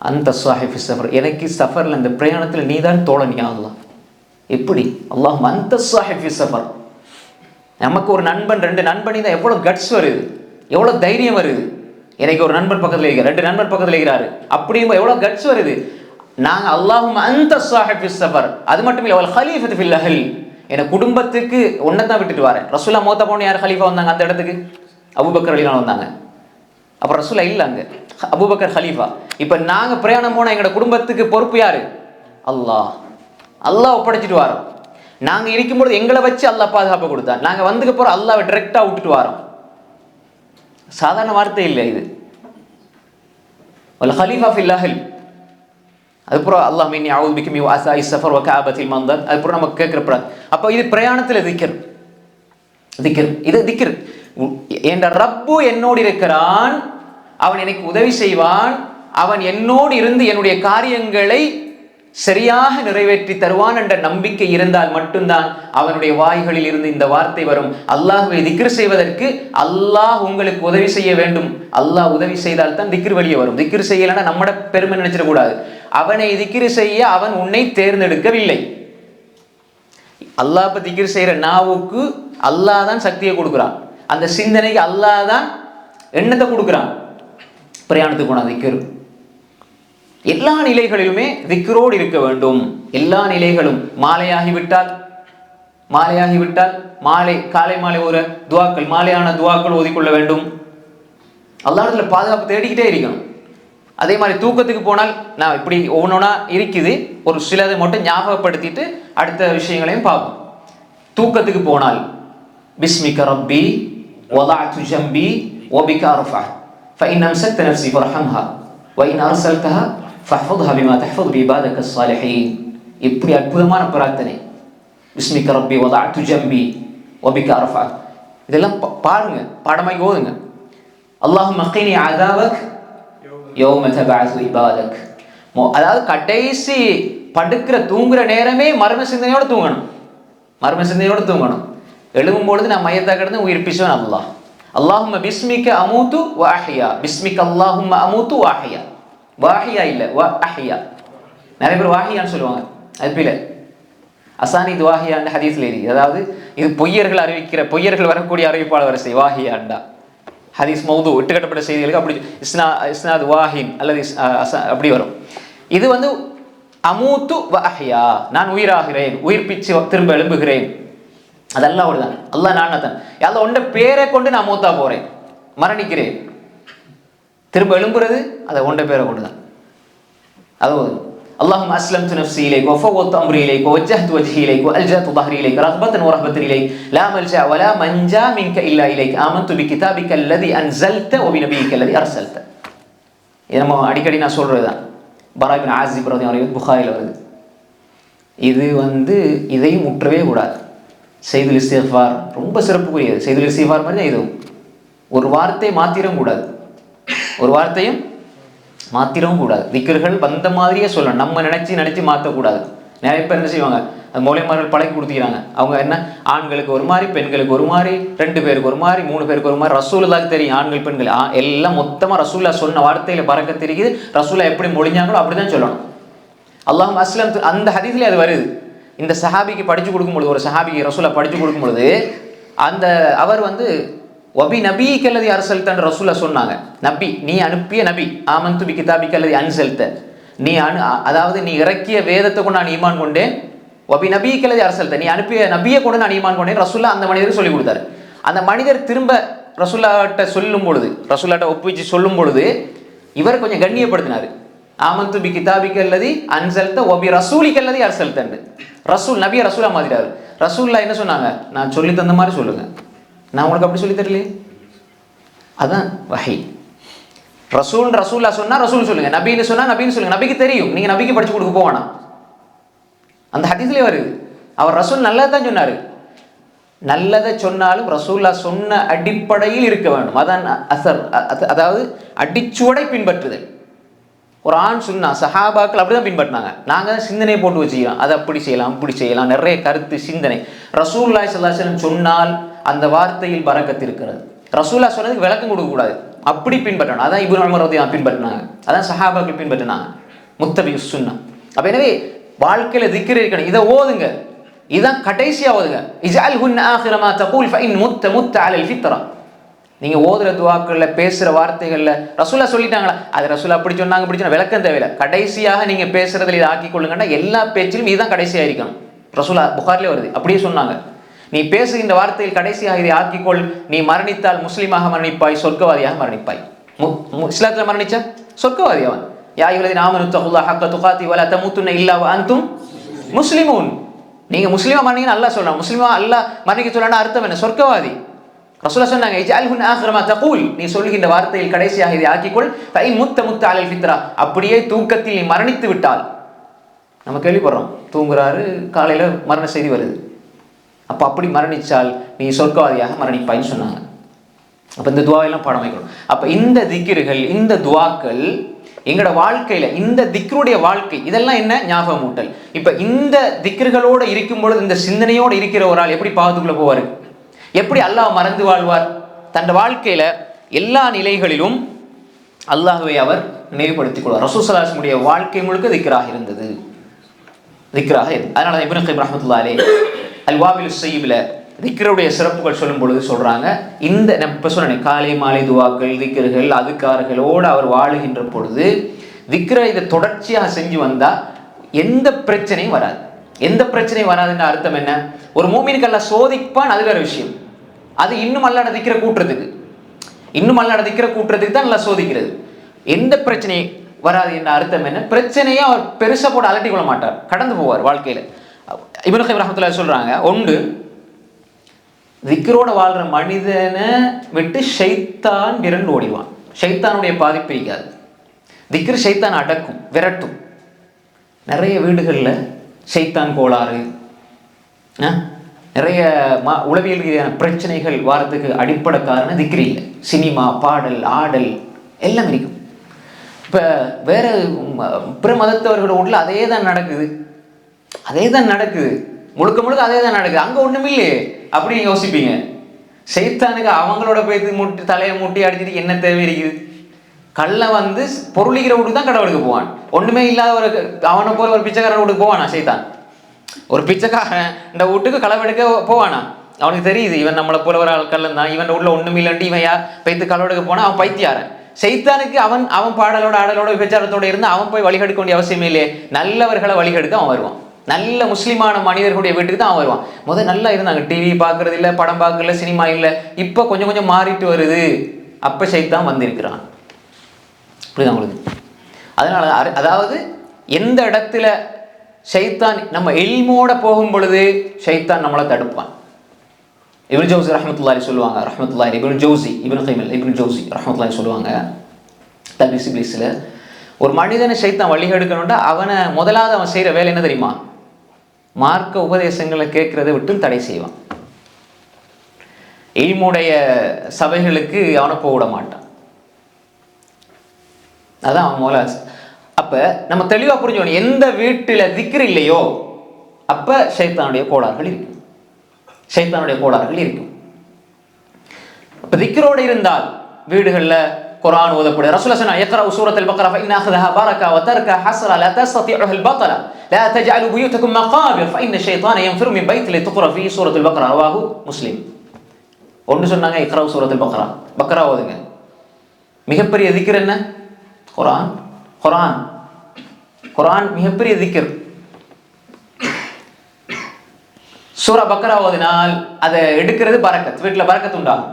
அந்த ஸாஹிப் ஃபி ஸஃபர், எனக்கு சஃபர்ல இந்த பிரயாணத்தில் நீதான் தோழன் யா அல்லாஹ். எப்படி? அல்லாஹும்ம அன்த ஸாஹிப் ஃபி ஸஃபர். நமக்கு ஒரு நண்பன், 2 நண்பன் தான் எவ்வளவு கட்ஸ் வருது, எவ்வளவு தைரியம் வருது. எனக்கு ஒரு நண்பர் பக்கத்தில் இருக்கிறார், 2 நண்பர் பக்கத்தில் இருக்கிறாரு, அப்படியும் எவ்வளவு கட்ஸ் வருது. நாங்கள் அல்லாஹும்ம அன்த ஸாஹிப் ஃபி ஸஃபர், அது மட்டும் இல்லை வல் கலீஃபத்து ஃபில் அஹல், என் குடும்பத்துக்கு ஒன்றை தான் விட்டுட்டு வரேன். ரசூலா மௌத்தா போன யார் கலீஃபா வந்தாங்க அந்த இடத்துக்கு? அபூபக்கர் ரலியல்லாஹு வந்தாங்க. அப்போ ரசூலா இல்லை அங்கே, அபூபக்கர் கலீஃபா. இப்போ நாங்கள் பிரயாணம் போனால் எங்களோட குடும்பத்துக்கு பொறுப்பு யாரு? அல்லாஹ் ஒப்படைச்சிட்டு வரோம். நாங்கள் இருக்கும்போது எங்களை வச்சு அல்லாஹ் பாதுகாப்பு கொடுத்தா, நாங்கள் வந்துக்க போகிற அல்லாஹ்வை டைரெக்டாக விட்டுட்டு வரோம். சாதாரண வார்த்தை இல்லை இது. வல் கலீஃபா ஃபில் அஹல். அதுக்கப்புறம் அல்லாஹ் மின்னி அஊது பிக மின் வஅஸாஇ ஸஃபர் வ கஆபத்தில் மன்தர். அதுக்கப்புறம் நம்ம கேட்குற அப்போ இது பிரயாணத்தில் திக்ர். இது திக்ர். என்ற ரப்பு என்னோடு இருக்கிறான், அவன் எனக்கு உதவி செய்வான், அவன் என்னோடு இருந்து என்னுடைய காரியங்களை சரியாக நிறைவேற்றி தருவான் என்ற நம்பிக்கை இருந்தால் மட்டும்தான் அவனுடைய வாய்களில் இருந்து இந்த வார்த்தை வரும். அல்லாஹ்வை திக்ர் செய்வதற்கு அல்லாஹ் உங்களுக்கு உதவி செய்ய வேண்டும். அல்லாஹ் உதவி செய்தால் தான் திக்ர் வெளியே வரும். திக்ர் செய்யலைன்னா நம்மட பெருமை நினைச்சிடக்கூடாது. அவனை திக்ர் செய்ய அவன் உன்னை தேர்ந்தெடுக்கவில்லை. அல்லாஹ் திக்ர் செய்யற நாவுக்கு அல்லாஹ் தான் சக்தியை கொடுக்குறான். அந்த சிந்தனைக்கு அல்லாஹ் தான் எண்ணத்தை கொடுக்குறான். பிரயாணத்துக்கு போனா திக்ர் எல்லா நிலைகளிலுமே திக்ரோடு இருக்க வேண்டும். எல்லா நிலைகளும் மாலையாகிவிட்டால் காலை மாலை ஒரு துவாக்கள், மாலையான துவாக்கள் ஓதிக்கொள்ள வேண்டும். அல்லாஹ்விடத்துல பாதுகாப்பு தேடிக்கிட்டே இருக்கணும். அதே மாதிரி தூக்கத்துக்கு போனால் நான் இப்படி ஒவ்வொன்றா இருக்குது, ஒரு சிலதை மட்டும் ஞாபகப்படுத்திட்டு அடுத்த விஷயங்களையும் பார்ப்போம். தூக்கத்துக்கு போனால் பிஸ்மிக ரப்பி வதஅது ஜம்பி வபிக அர்ஃபா ஃபஇன் அம்சக்த நஃப்ஸி ஃபர்ஹம்ஹா வஇன் அர்ஸல்தஹா ஃபஹ்ஃபظஹா பிமா தஹ்ஃபظு பிஇபாதக ஸாலிஹீன். இப்படி அற்புதமான பிரார்த்தனை. பிஸ்மிக ரப்பி வதஅது ஜம்பி வபிக அர்ஃபா. இதெல்லாம் பாருங்க, பாடமாய் ஓதுங்க. அல்லாஹும்ம கினி அஸாபக் யௌம தபஅஸு இபாதக். அதாவது கடைசி படுக்கிற தூங்குற நேரமே மர்ம சிந்தனையோடு தூங்கணும். எழுவும் பொழுது நான் மையத்தா கிடந்து உயிர்ப்பிச்சவன் அல்லாஹ். அல்லாஹும்ம பிஸ்மிக அமூது வ அஹ்யா. பிஸ்மிக அல்லாஹும்ம அமூது வ அஹ்யா. வாஹியா இல்ல வ அஹ்யா. நிறைய பேர் வாஹியான்னு சொல்லுவாங்க, அது பிள்ளை. அசானித் வாஹியான்னு ஹதீஸ்ல இருக்கு. அதாவது இது பொய்யர்கள் வரக்கூடிய அறிவிப்பாளர் வரிசை வாஹியாண்டா. ஹதீஸ் மௌது விட்டுக்கட்டப்பட்ட செய்திகளுக்கு அப்படி இஸ்னாத் வாஹின் அல்லது அப்படி வரும். இது அமூத்து வ அஹ்யா, நான் உயிராகிறேன், உயிர்ப்பிச்சு திரும்ப எழும்புகிறேன். அதெல்லாம் அவ்வளோதான். அல்லாஹ் நானத்தான் யாரும் உண்ட பேரை கொண்டு நான் மூத்தா போகிறேன், மரணிக்கிறேன், திரும்ப எழும்புறது அதை உண்ட பேரை கொண்டு தான். அதாவது اللهم أسلمت نفسي إليك وفوضت أمري إليك ووجهت وجهي إليك وألجأت ظهري إليك رغبة ورهبة إليك لا ملجأ ولا منجا منك إلا إليك آمنت بكتابك الذي أنزلت وبنبيك الذي أرسلت. இது நம்ம அடிக்கடி நான் சொல்கிறது தான். பரா இப்னு ஆஸிப் ரலியல்லாஹு அன்ஹு புகாரில் வருது. இது இதையும் முற்றவே கூடாது. செய்துல் இஸ்திக்ஃபார் ரொம்ப சிறப்புக்குரியது. செய்துல் இஸ்திக்ஃபார் மாதிரி தான் இதுவும். ஒரு வார்த்தை மாத்திரம் கூடாது, ஒரு வார்த்தையும் மாத்திரவும் கூடாது. திக்ர்கள் வந்த மாதிரியே சொல்லணும், நம்ம நினைச்சு மாற்றக்கூடாது. நிறைய பேர் என்ன செய்வாங்க, அது மௌலைமார்கள் பழக்கி கொடுத்துக்கிறாங்க. அவங்க என்ன, ஆண்களுக்கு ஒரு மாதிரி, பெண்களுக்கு ஒரு மாதிரி, 2 பேருக்கு ஒரு மாதிரி, 3 பேருக்கு ஒரு மாதிரி. ரசூலுல்லாஹ்க்கு தெரியும் ஆண்கள் பெண்கள் எல்லாம் மொத்தமாக ரசூல்லா சொன்ன வார்த்தையில பறக்கத் தெரியுது. ரசூல்லா எப்படி மொழிஞ்சாங்களோ அப்படிதான் சொல்லணும். அல்லாஹும் அஸ்லம் அந்த ஹதீஸ்லேயே அது வருது. இந்த சஹாபிக்கு படித்து கொடுக்கும்பொழுது, ஒரு சஹாபிக்கு ரசூலா படித்து கொடுக்கும்பொழுது அவர் ஒபி நபி கல்லதி அரசல்தன் ரசூலா சொன்னாங்க. நபி, நீ அனுப்பிய நபி. ஆமந்து பி கிதாபி கல்லதி அன்சல்த, நீ அதாவது நீ இறக்கிய வேதத்தை கொண்டு நான் ஈமான் கொண்டேன். ஒபி நபி கல்லதி அரசல்த, நீ அனுப்பிய நபியை கொண்டு நான் ஈமான் கொண்டேன். ரசூலா அந்த மனிதருக்கு சொல்லி கொடுத்தாரு. அந்த மனிதர் திரும்ப ரசூலாட்ட சொல்லும் பொழுது, ரசூலாட்ட ஒப்புவிச்சு சொல்லும் பொழுது இவர் கொஞ்சம் கண்ணியப்படுத்தினார். ஆமந்து பி கிதாபி கல்லதி அன்சல்த ஒபி ரசூலி கல்லதி அரசல்தன். ரசூல் நபியை ரசூலா மாதிரியாரு. ரசூல்லா என்ன சொன்னாங்க, நான் சொல்லி தந்த மாதிரி சொல்லுங்க, நான் உங்களுக்கு அப்படி சொல்லி தரலையே. அதான் வஹி. ரசூல்லா சொன்னா ரசூல் சொல்லுங்க, நபின்னு சொன்னா நபின்னு சொல்லுங்க. நபிக்கு தெரியும், நீங்க நபிக்கு படிச்சு கொடுக்க போவானா. அந்த ஹதீஸ்லயே வருது. அவர் ரசூல் நல்லதை தான் சொன்னாரு. நல்லதை சொன்னாலும் ரசூல்லா சொன்ன அடிப்படையில் இருக்க வேண்டும். அதான் அசர், அதாவது அடிச்சுவடை பின்பற்றுதல். ஒரு ஆண் சொன்னா சஹாபாக்கள் அப்படிதான் பின்பற்றினாங்க. நாங்க தான் சிந்தனையை போட்டு வச்சுக்கிறோம், அதை அப்படி செய்யலாம் இப்படி செய்யலாம், நிறைய கருத்து சிந்தனை. ரசூலுல்லாஹி ஸல்லல்லாஹு அலைஹி வஸல்லம் சொன்னால் அந்த வார்த்தையில் பரக்கத் இருக்கிறது. ரசூலா சொன்னதுக்கு விளக்கம் கொடுக்கக்கூடாது, அப்படி பின்பற்றணும். அதான் இப்னு உமர் ரலியல்லாஹு பின்பற்றினாங்க, அதான் சஹாபாக்கள் பின்பற்றினாங்க. முத்தபியுஸ் சுன்னா. அப்ப எனவே வாழ்க்கையில திக்ர் இருக்கணும். இதை ஓதுங்க, இதான் கடைசியா ஓதுங்க. இஜ்அல்ஹுன் ஆகிர மா தகூல் ஃபஇன் முத்த அலல் ஃபித்ரா. நீங்க ஓதுற துஆக்கள்ல பேசுற வார்த்தைகள்ல ரசூலா சொல்லிட்டாங்களா, அது ரசூலா அப்படி சொன்னாங்க இப்படி சொன்னா விளக்கம் தேவையில்லை. கடைசியாக நீங்க பேசுறதுல இதை ஆக்கிக் கொள்ளுங்கன்னா எல்லா பேச்சிலும் இதுதான் கடைசியா இருக்கணும். ரசூலா புகாரிலே வருது, அப்படியே சொன்னாங்க. நீ பேசுகின்ற வார்த்தையில் கடைசியாக இதை ஆக்கிக்கொள். நீ மரணித்தால் முஸ்லீமாக மரணிப்பாய், சொர்க்கவாதியாக மரணிப்பாய். இஸ்லாத்துல மரணிச்சா சொர்க்கவாதி அவன். யா அய்யுஹல்லதீன ஆமனு தகுல்லாஹ ஹக்க துகாத்தி வலா தமூதுன்ன இல்லா வ அன்தும் முஸ்லிமூன். நீங்க முஸ்லிமா மரணிங்க அல்லாஹ் சொல்றான். முஸ்லிமா அல்லாஹ் மரணிக்க சொல்றான்னா அர்த்தம் என்ன, சொர்க்கவாதி. ரசூலா சொன்னாங்க, இஜ்அல்ஹுன் ஆகிர மா தகூல், நீ சொல்கின்ற வார்த்தையில் கடைசியாக இதை ஆக்கிக்கொள். ஃபஇன் முத்த அலல் ஃபித்ரா, அப்படியே தூக்கத்தில் நீ மரணித்து விட்டால். நம்ம கேள்விப்படுறோம், தூங்குறாரு, காலையில மரண செய்தி வருது. அப்போ அப்படி மரணிச்சால் நீ சொர்க்கவாதியாக மரணிப்பாயின்னு சொன்னாங்க. அப்போ இந்த துவாவெல்லாம் பாடம் வைக்கணும். அப்போ இந்த திக்ருகள், இந்த துவாக்கள் எங்களோட வாழ்க்கையில, இந்த திக்ருடைய வாழ்க்கை இதெல்லாம் என்ன ஞாபகம் ஊட்டல். இப்போ இந்த திக்ருகளோடு இருக்கும் பொழுது, இந்த சிந்தனையோடு இருக்கிற ஒரு ஆள் எப்படி பாவத்துக்குள்ள போவார், எப்படி அல்லாஹ் மறந்து வாழ்வார். தன் வாழ்க்கையில எல்லா நிலைகளிலும் அல்லாஹ்வை அவர் நினைவுபடுத்திக் கொள்வார். ரசூல் ஸல்லல்லாஹு அலைஹி வஸல்லம் வாழ்க்கை முழுக்க திக்ராக இருந்தது, திக்ராக இருந்தது. அதனால இப்னு கய்யிம் ரஹ்மத்துல்லாஹி அலைஹி அல்-வாபிலுஸ் ஸய்யிப்ல திக்ருடைய சிறப்புகள் சொல்லும் பொழுது சொல்றாங்க, இந்த நான் இப்போ சொன்னேன் காலை மாலை துவாக்கள், திக்ருகள், அதுக்கார்களோடு அவர் வாழுகின்ற பொழுது திக்ரை இதை தொடர்ச்சியாக செஞ்சு வந்தா எந்த பிரச்சனையும் வராது. எந்த பிரச்சனையும் வராதுன்ற அர்த்தம் என்ன, ஒரு மூமினுக்கு அல்லாஹ் சோதிப்பான், அது வேற விஷயம். அது இன்னும் அல்லாஹ் திக்ர கூட்டுறதுக்கு, இன்னும் அல்லாஹ் திக்ர கூட்டுறதுக்கு தான் அல்லாஹ் சோதிக்கிறது. எந்த பிரச்சனை வராது என்ற அர்த்தம் என்ன, பிரச்சனையை அவர் பெருசா போட்டு அலட்டி கொள்ள மாட்டார், கடந்து போவார் வாழ்க்கையில. இப்னு கய்யிம் ரஹ்மத்துல்லாஹி சொல்றாங்க, ஒன்று திக்ரோட வாழ்ற மனிதனை விட்டு ஷைத்தான் விரண்டு ஓடிவான். ஷைத்தானுடைய பாதிப்பு இருக்காது. திக்ர் ஷைத்தான் அடக்கும், விரட்டும். நிறைய வீடுகளில் ஷைத்தான் கோளாறு, நிறைய உளவியல் ரீதியான பிரச்சனைகள் வாரத்துக்கு அடிப்படை காரணம் திக்ரி இல்லை. சினிமா, பாடல், ஆடல் எல்லாம் இருக்கும். இப்போ வேற பிற மதத்தவர்களோட வீட்டில் அதே தான் நடக்குது, அதே தான் நடக்குது, முழுக்க முழுக்க அதே தான் நடக்குது. அங்கே ஒன்றும் இல்லையே அப்படின்னு யோசிப்பீங்க. ஷைத்தானுக்கு அவங்களோட போய் தலையை மூட்டி அடிச்சுட்டு என்ன தேவை இருக்குது. கள்ளன் பொருளிக்கிற வீட்டுக்கு தான் கடவுளுக்கு போவான். ஒன்றுமே இல்லாத ஒரு அவனை போல ஒரு பிச்சைக்காரன் வீட்டுக்கு போவானா ஷைத்தான்? ஒரு பிச்சைக்காரன் இந்த வீட்டுக்கு களவெடுக்க போவானா? அவனுக்கு தெரியுது இவன் நம்மளை போல ஒரு ஆள் கள்ளன் தான், இவன் வீட்டில் ஒன்றும் இல்லைன்ட்டு இவன் பைத்து களவெடுக்க போனா அவன் பைத்தியாரன். ஷைத்தானுக்கு அவன் பாடலோட ஆடலோட விபச்சாரத்தோட இருந்து அவன் போய் வழிகெடுக்க வேண்டிய அவசியமே இல்லையே. நல்லவர்களை வழிகெடுக்க அவன் வருவான். நல்ல முஸ்லிமான மனிதர்களுடைய வீட்டுக்கு தான் அவன் வருவான். முதல் நல்லா இருந்தாங்க, டிவி பார்க்கறது இல்லை, படம் பார்க்கல, சினிமா இல்லை. இப்போ கொஞ்சம் கொஞ்சம் மாறிட்டு வருது. அப்போ ஷைத்தான் வந்திருக்கிறான். புரியுதா உங்களுக்கு? அதனால அதாவது எந்த இடத்துல ஷைத்தான் நம்ம இல்மோட போகும் பொழுது ஷைத்தான் நம்மளை தடுப்பான். இப்னு ஜௌசி ரஹ்மத்துல்லாஹி சொல்லுவாங்க, ரஹ்மத்துல்லாஹி இப்னு ஜௌசி இப்னு ஜௌசி ரஹ்மத்துல்லாஹி சொல்லுவாங்க, தல்பிஸ் இப்லீஸ்ல ஒரு மனிதனை ஷைத்தான் வழி எடுக்கணும்னா அவனை முதலாவது அவன் செய்கிற வேலை என்ன தெரியுமா? மார்க்க உபதேசங்களை கேட்கறதை விட்டு தடை செய்வான். இல்முடைய சபைகளுக்கு அவனை போக விட மாட்டான். அதான் அவன் மூல. அப்ப நம்ம தெளிவா புரிஞ்சுக்கணும், எந்த வீட்டுல திக்ர் இல்லையோ அப்ப ஷைத்தானுடைய கோளாறுகள் இருக்கும். ஷைத்தானுடைய கோளாறுகள் இருக்கும். அப்ப திக்ரோடு இருந்தால் வீடுகள்ல குர்ஆன் ஓதக்கூடிய ரசூலுல்லாஹி ஸல்லல்லாஹு அலைஹி வஸல்லம் சூரத்துல் பக்ரா ஃபஇன் அஹதஹா பரக்கா வ தர்கா ஹஸ்ரா லா தஸ்தீஉஹு அல் பத்ல லா தஜஅலு புயூதக்கும் மகாபிர் ஃபஇன் ஷைத்தான யன்ஃபிரு மின் பைத் லிதுக்ரா ஃபீ சூரத்துல் பக்ரா ரவாஹு முஸ்லிம். ஒன்று சொன்னாங்க, இக்ரா சூரத்துல் பக்ரா, பக்ரா ஓதுங்க. மிகப்பெரிய திக்ர் என்ன? குர்ஆன். குர்ஆன் குர்ஆன் மிகப்பெரிய திக்ர். சூரா பக்ரா ஓதினால் அதை எடுக்கிறது பரக்கத், வீட்டில் பரக்கத் உண்டாகும்.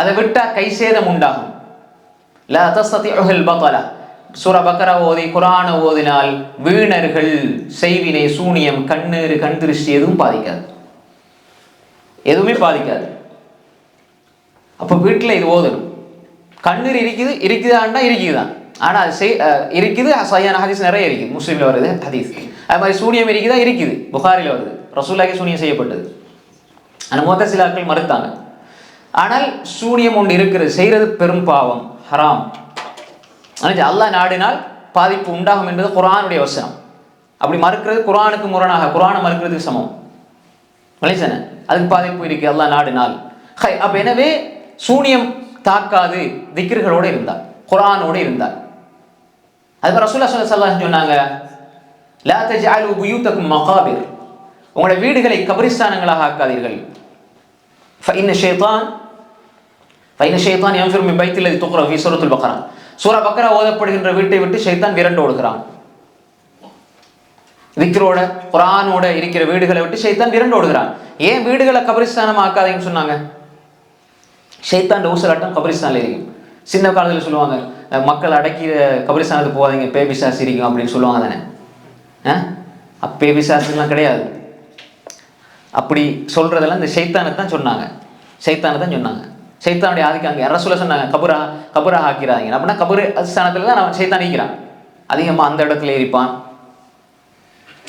அதை விட்டா கை சேதம் உண்டாகும். லா தஸ்தீஉஹு அல் பத்ல. சூரா பக்ரா ஓதி குர்ஆனை ஓதினால் வீணர்கள், செய்வினை, சூனியம், கண்ணீர், கண் திருஷ்டி எதுவும் பாதிக்காது, எதுவுமே பாதிக்காது. அப்போ வீட்டில் இது ஓதணும். கண்ணீர் இருக்குதான்னா இருக்குதுதான், ஆனால் அது இருக்குது. சஹீஹான ஹதீஸ் நிறைய இருக்குது, முஸ்லிமில் வருது ஹதீஸ். அது மாதிரி சூனியம் இருக்குதா? இருக்குது, புகாரில் வருது. ரசூலுல்லாஹி சூனியம் செய்யப்பட்டது. ஆனால் முஅத்தஸிலாக்கள் மறுத்தாங்க. ஆனால் சூனியம் ஒன்று இருக்கிறது, செய்கிறது பெரும் பாவம், ஹராம். ஆனால் அல்லாஹ் நாடினால் பாதிப்பு உண்டாகும் என்பது குர்ஆனுடைய வசனம். அப்படி மறுக்கிறது குர்ஆனுக்கு முரணாக, குர்ஆனை மறுக்கிறதுக்கு சமம். மலேசன அதுக்கு பாதிப்பு இருக்கு அல்லாஹ் நாடினால். அப்ப எனவே சூனியம் தாக்காது திக்ர்களோடு இருந்தால், குர்ஆனோடு இருந்தால். அது ரசூலுல்லாஹி ஸல்லல்லாஹு அலைஹி வஸல்லம் சொன்னாங்க, லா தஜஅலு புயூதக்கும் மகாபிர். உங்களுடைய வீடுகளை கபரிஸ்தானங்களாக ஆக்காதீர்கள். ஃபஇன்ன ஷைத்தான் யன்ஃபிரு மின் பைத்தில் லதி துக்ரா ஃபீ சூரத்துல் பக்ரா. சூரா பக்ரா ஓதப்படுகின்ற வீட்டை விட்டு ஷைத்தான் விரண்டு ஓடுகிறான். திக்ரோட குர்ஆனோட இருக்கிற வீடுகளை விட்டு ஷைத்தான் விரண்டு ஓடுகிறான். ஏன் வீடுகளை கபரிஸ்தானம் ஆக்காதீங்கன்னு சொன்னாங்க? ஷைத்தான் ஊசலாட்டம் கபரிஸ்தானில் இருக்கும். சின்ன காலத்தில் சொல்லுவாங்க, மக்கள் அடக்கிற கபரிஸ்தானத்துக்கு போகாதீங்க, பேபிசாஸ் இருக்கும் அப்படின்னு சொல்லுவாங்க தானே. பேபிசாஸ்லாம் கிடையாது. அப்படி சொல்றதெல்லாம் இந்த ஷைத்தானை தான் சொன்னாங்க. ஷைத்தானுடைய ஆதிக்கம் அங்கே ரசூலுல்லாஹி சொன்னாங்க, கபரா ஆக்கிறாங்க அப்படின்னா கபர் ஸ்தானத்துல தான் நான் ஷைத்தான் இருக்கிறான், அதிகமாக அந்த இடத்துல இருப்பான்.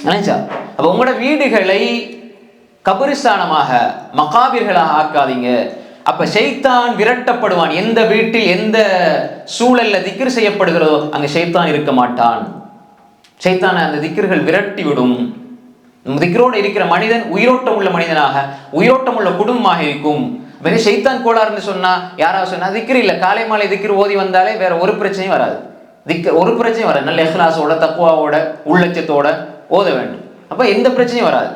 நினைச்சா அப்போ உங்களோட வீடுகளை கபரிஸ்தானமாக, மகாபிர்களாக ஆக்காதீங்க. அப்ப ஷைத்தான் விரட்டப்படுவான். எந்த வீட்டில் எந்த சூழல்ல திக்ர் செய்யப்படுகிறதோ அங்க ஷைத்தான் இருக்க மாட்டான். ஷைத்தானை அந்த திக்ர்கள் விரட்டி விடும். திக்ரோடு இருக்கிற மனிதன் உயிரோட்டம் உள்ள மனிதனாக, உயிரோட்டம் உள்ள குடும்பமாக இருக்கும். வேற ஷைத்தான் கோளாறுன்னு சொன்னா, யாராவது சொன்னா திக்ர் இல்லை, காலை மாலை திக்ர் ஓதி வந்தாலே வேற ஒரு பிரச்சனையும் வராது. ஒரு பிரச்சனையும் வராது. நல்ல இஹ்லாஸோட, தக்வாவோட, உள்ளட்சத்தோட ஓத வேண்டும். அப்ப எந்த பிரச்சனையும் வராது.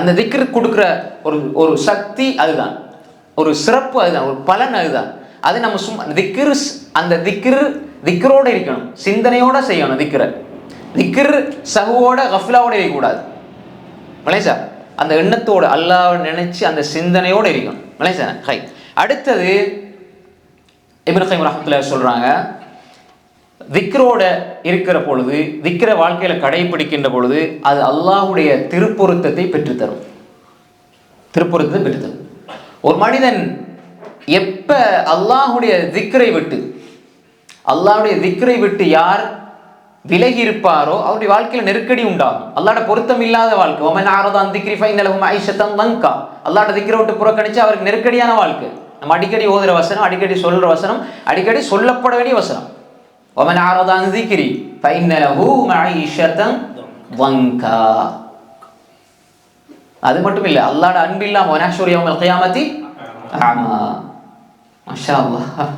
அந்த திக்ர் கொடுக்குற ஒரு சக்தி அதுதான், ஒரு சிறப்பு அதுதான், ஒரு பலன் அதுதான். அது நம்ம சும்மா அந்த திக்ரோட இருக்கணும், சிந்தனையோட செய்யணும். திக்ர் சஹுவோட கஃப்லாவோட இருக்கக்கூடாது. மலேசா அந்த எண்ணத்தோடு அல்லாஹ்வை நினைச்சு அந்த சிந்தனையோடு இருக்கணும். மலேசா ஹை. அடுத்தது இப்னு கய்யிம் ரஹ்மத்துல்லாஹி சொல்றாங்க, திக்ரோட இருக்கிற பொழுது, திக்ர வாழ்க்கையில கடைபிடிக்கின்ற பொழுது அது அல்லாஹ்வுடைய திருப்பொருத்தத்தை பெற்றுத்தரும். ஒரு மனிதன் எப்ப அல்லாஹ்வுடைய திக்ரை விட்டு யார் விலகி இருப்பாரோ அவருடைய வாழ்க்கையில நெருக்கடி உண்டாகும். அல்லாஹ்வோட பொருத்தம் இல்லாத வாழ்க்கை. வமன் ஆரத அன் திக்ரி ஃபைன்ன லஹு மஈஷத்தன் தன்கா. அல்லாஹ்வோட திக்ரை விட்டு புறக்கணிச்சு அவருக்கு நெருக்கடியான வாழ்க்கை. நம்ம அடிக்கடி ஓதுற வசனம், அடிக்கடி சொல்ற வசனம், அடிக்கடி சொல்லப்பட வேண்டிய வசனம். வமன் ஆரத அன் திக்ரி ஃபைன்ன லஹு மஈஷத்தன் தன்கா. அது மட்டும் இல்லை, அல்லாஹ்வோட அன்பு இல்லாம வனஹ்ஷுரு யௌமல் கியாமத்தி அமா. மாஷா அல்லாஹ்.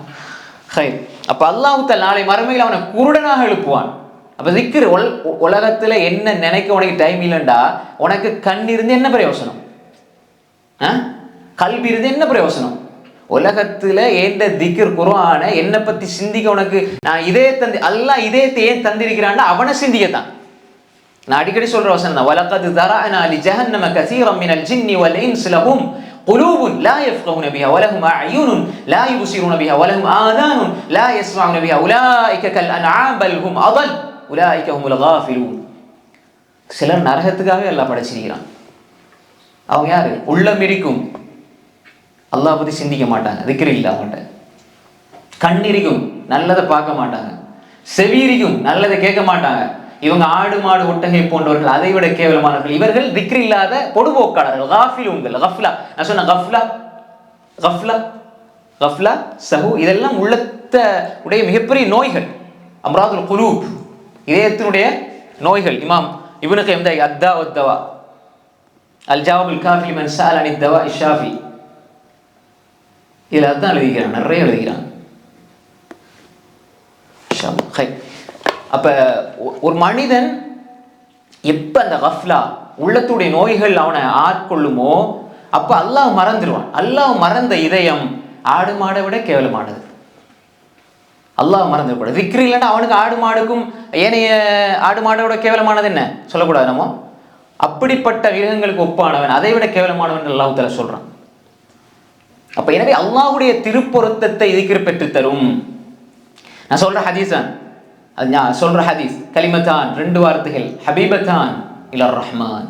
ஹைர். அப்ப அல்லாஹ் தஆலா நாளை மறுமையில் அவனை குருடனாக எழுப்புவான். அப்ப திக்ர் உலகத்துல என்ன நினைக்க உனக்கு டைம் இல்லைண்டா, உனக்கு கண் இருந்து என்ன பிரயோசனம்? கல்வி இருந்து என்ன பிரயோசனம்? உலகத்துல ஏண்ட திக்ர் குர்ஆன என்னை பத்தி சிந்திக்க உனக்கு நான் இதே அல்லாஹ் இதயத்தை ஏன் தந்திருக்கிறான்டா அவனை சிந்திக்கத்தான். நான் அடிக்கடி சொல்ற வசனம் தான், வலகத் தரஅனா லி ஜஹன்னம கஸீரன் மினல் ஜின்னி வல் இன்ஸ் லஹும் குலூபுன் லா யஃப்கஹூன பிஹா வலஹும் அஅயூனுன் லா யுப்ஸிரூன பிஹா வலஹும் ஆதானுன் லா யஸ்மஊன பிஹா உலாயிக கல் அன்ஆம் பல் ஹும் அதல் உலாயிக ஹுமுல் காஃபிலூன். சிலர் நரகத்துக்காகவே அல்லாஹ் படைச்சிருக்கிறான். அவங்க யாரு? உள்ளம் இருக்கும், அல்லாஹ் பத்தி சிந்திக்க மாட்டாங்க, திக்ர் இல்லை அவங்கள்ட்ட. கண் இருக்கும், நல்லதை பார்க்க மாட்டாங்க. செவி இருக்கும், நல்லதை கேட்க மாட்டாங்க. இவங்க ஆடு மாடு ஒட்டகை போன்றவர்கள், அதை விட கேவலமானவர்கள். இவர்கள் திக்ர் இல்லாத பொடுபோக்காளர்கள், காஃபிலூன்கள். கஃப்லா, நான் சொன்ன கஃப்லா கஃப்லா கஃப்லா சஹு, இதெல்லாம் உள்ளத்த உடைய மிகப்பெரிய நோய்கள். அம்ராதுல் குலூப், இதயத்தினுடைய நோய்கள். இமாம் இப்னு கய்யிம் அத்தா வத்தவா அல் ஜவாபுல் காஃபி லிமன் ஸஅல அனித் தவா ஷாஃபி, இதில் அதுதான் எழுதிக்கிறான், நிறைய எழுதிக்கிறான். அப்ப ஒரு மனிதன் எப்ப அந்த கஃப்லா உள்ளத்துடைய நோய்கள் அவனை ஆட்கொள்ளுமோ அப்ப அல்லாஹ் மறந்துடுவான். அல்லாஹ் மறந்த இதயம் ஆடு மாடை விட கேவலமானது. அல்லாஹ் மறந்துடக்கூடாது. திக்ர் இல்லைன்னா அவனுக்கு ஆடு மாடுக்கும் ஏனைய ஆடு மாடோட கேவலமானது என்ன சொல்லக்கூடாது. நம்ம அப்படிப்பட்ட மிருகங்களுக்கு ஒப்பானவன், அதை விட கேவலமானவன் அல்லாஹ் தஆலா சொல்றான். அப்ப எனவே அல்லாஹ்வுடைய திருப்பொருத்தத்தை திக்ர் பெற்று தரும். நான் சொல்ற ஹதீஸான், சொல்ற ஹதீஸ், கலிமத்தான், 2 வார்த்தைகள், ஹபீபத்தான் இலர் ரஹ்மான்,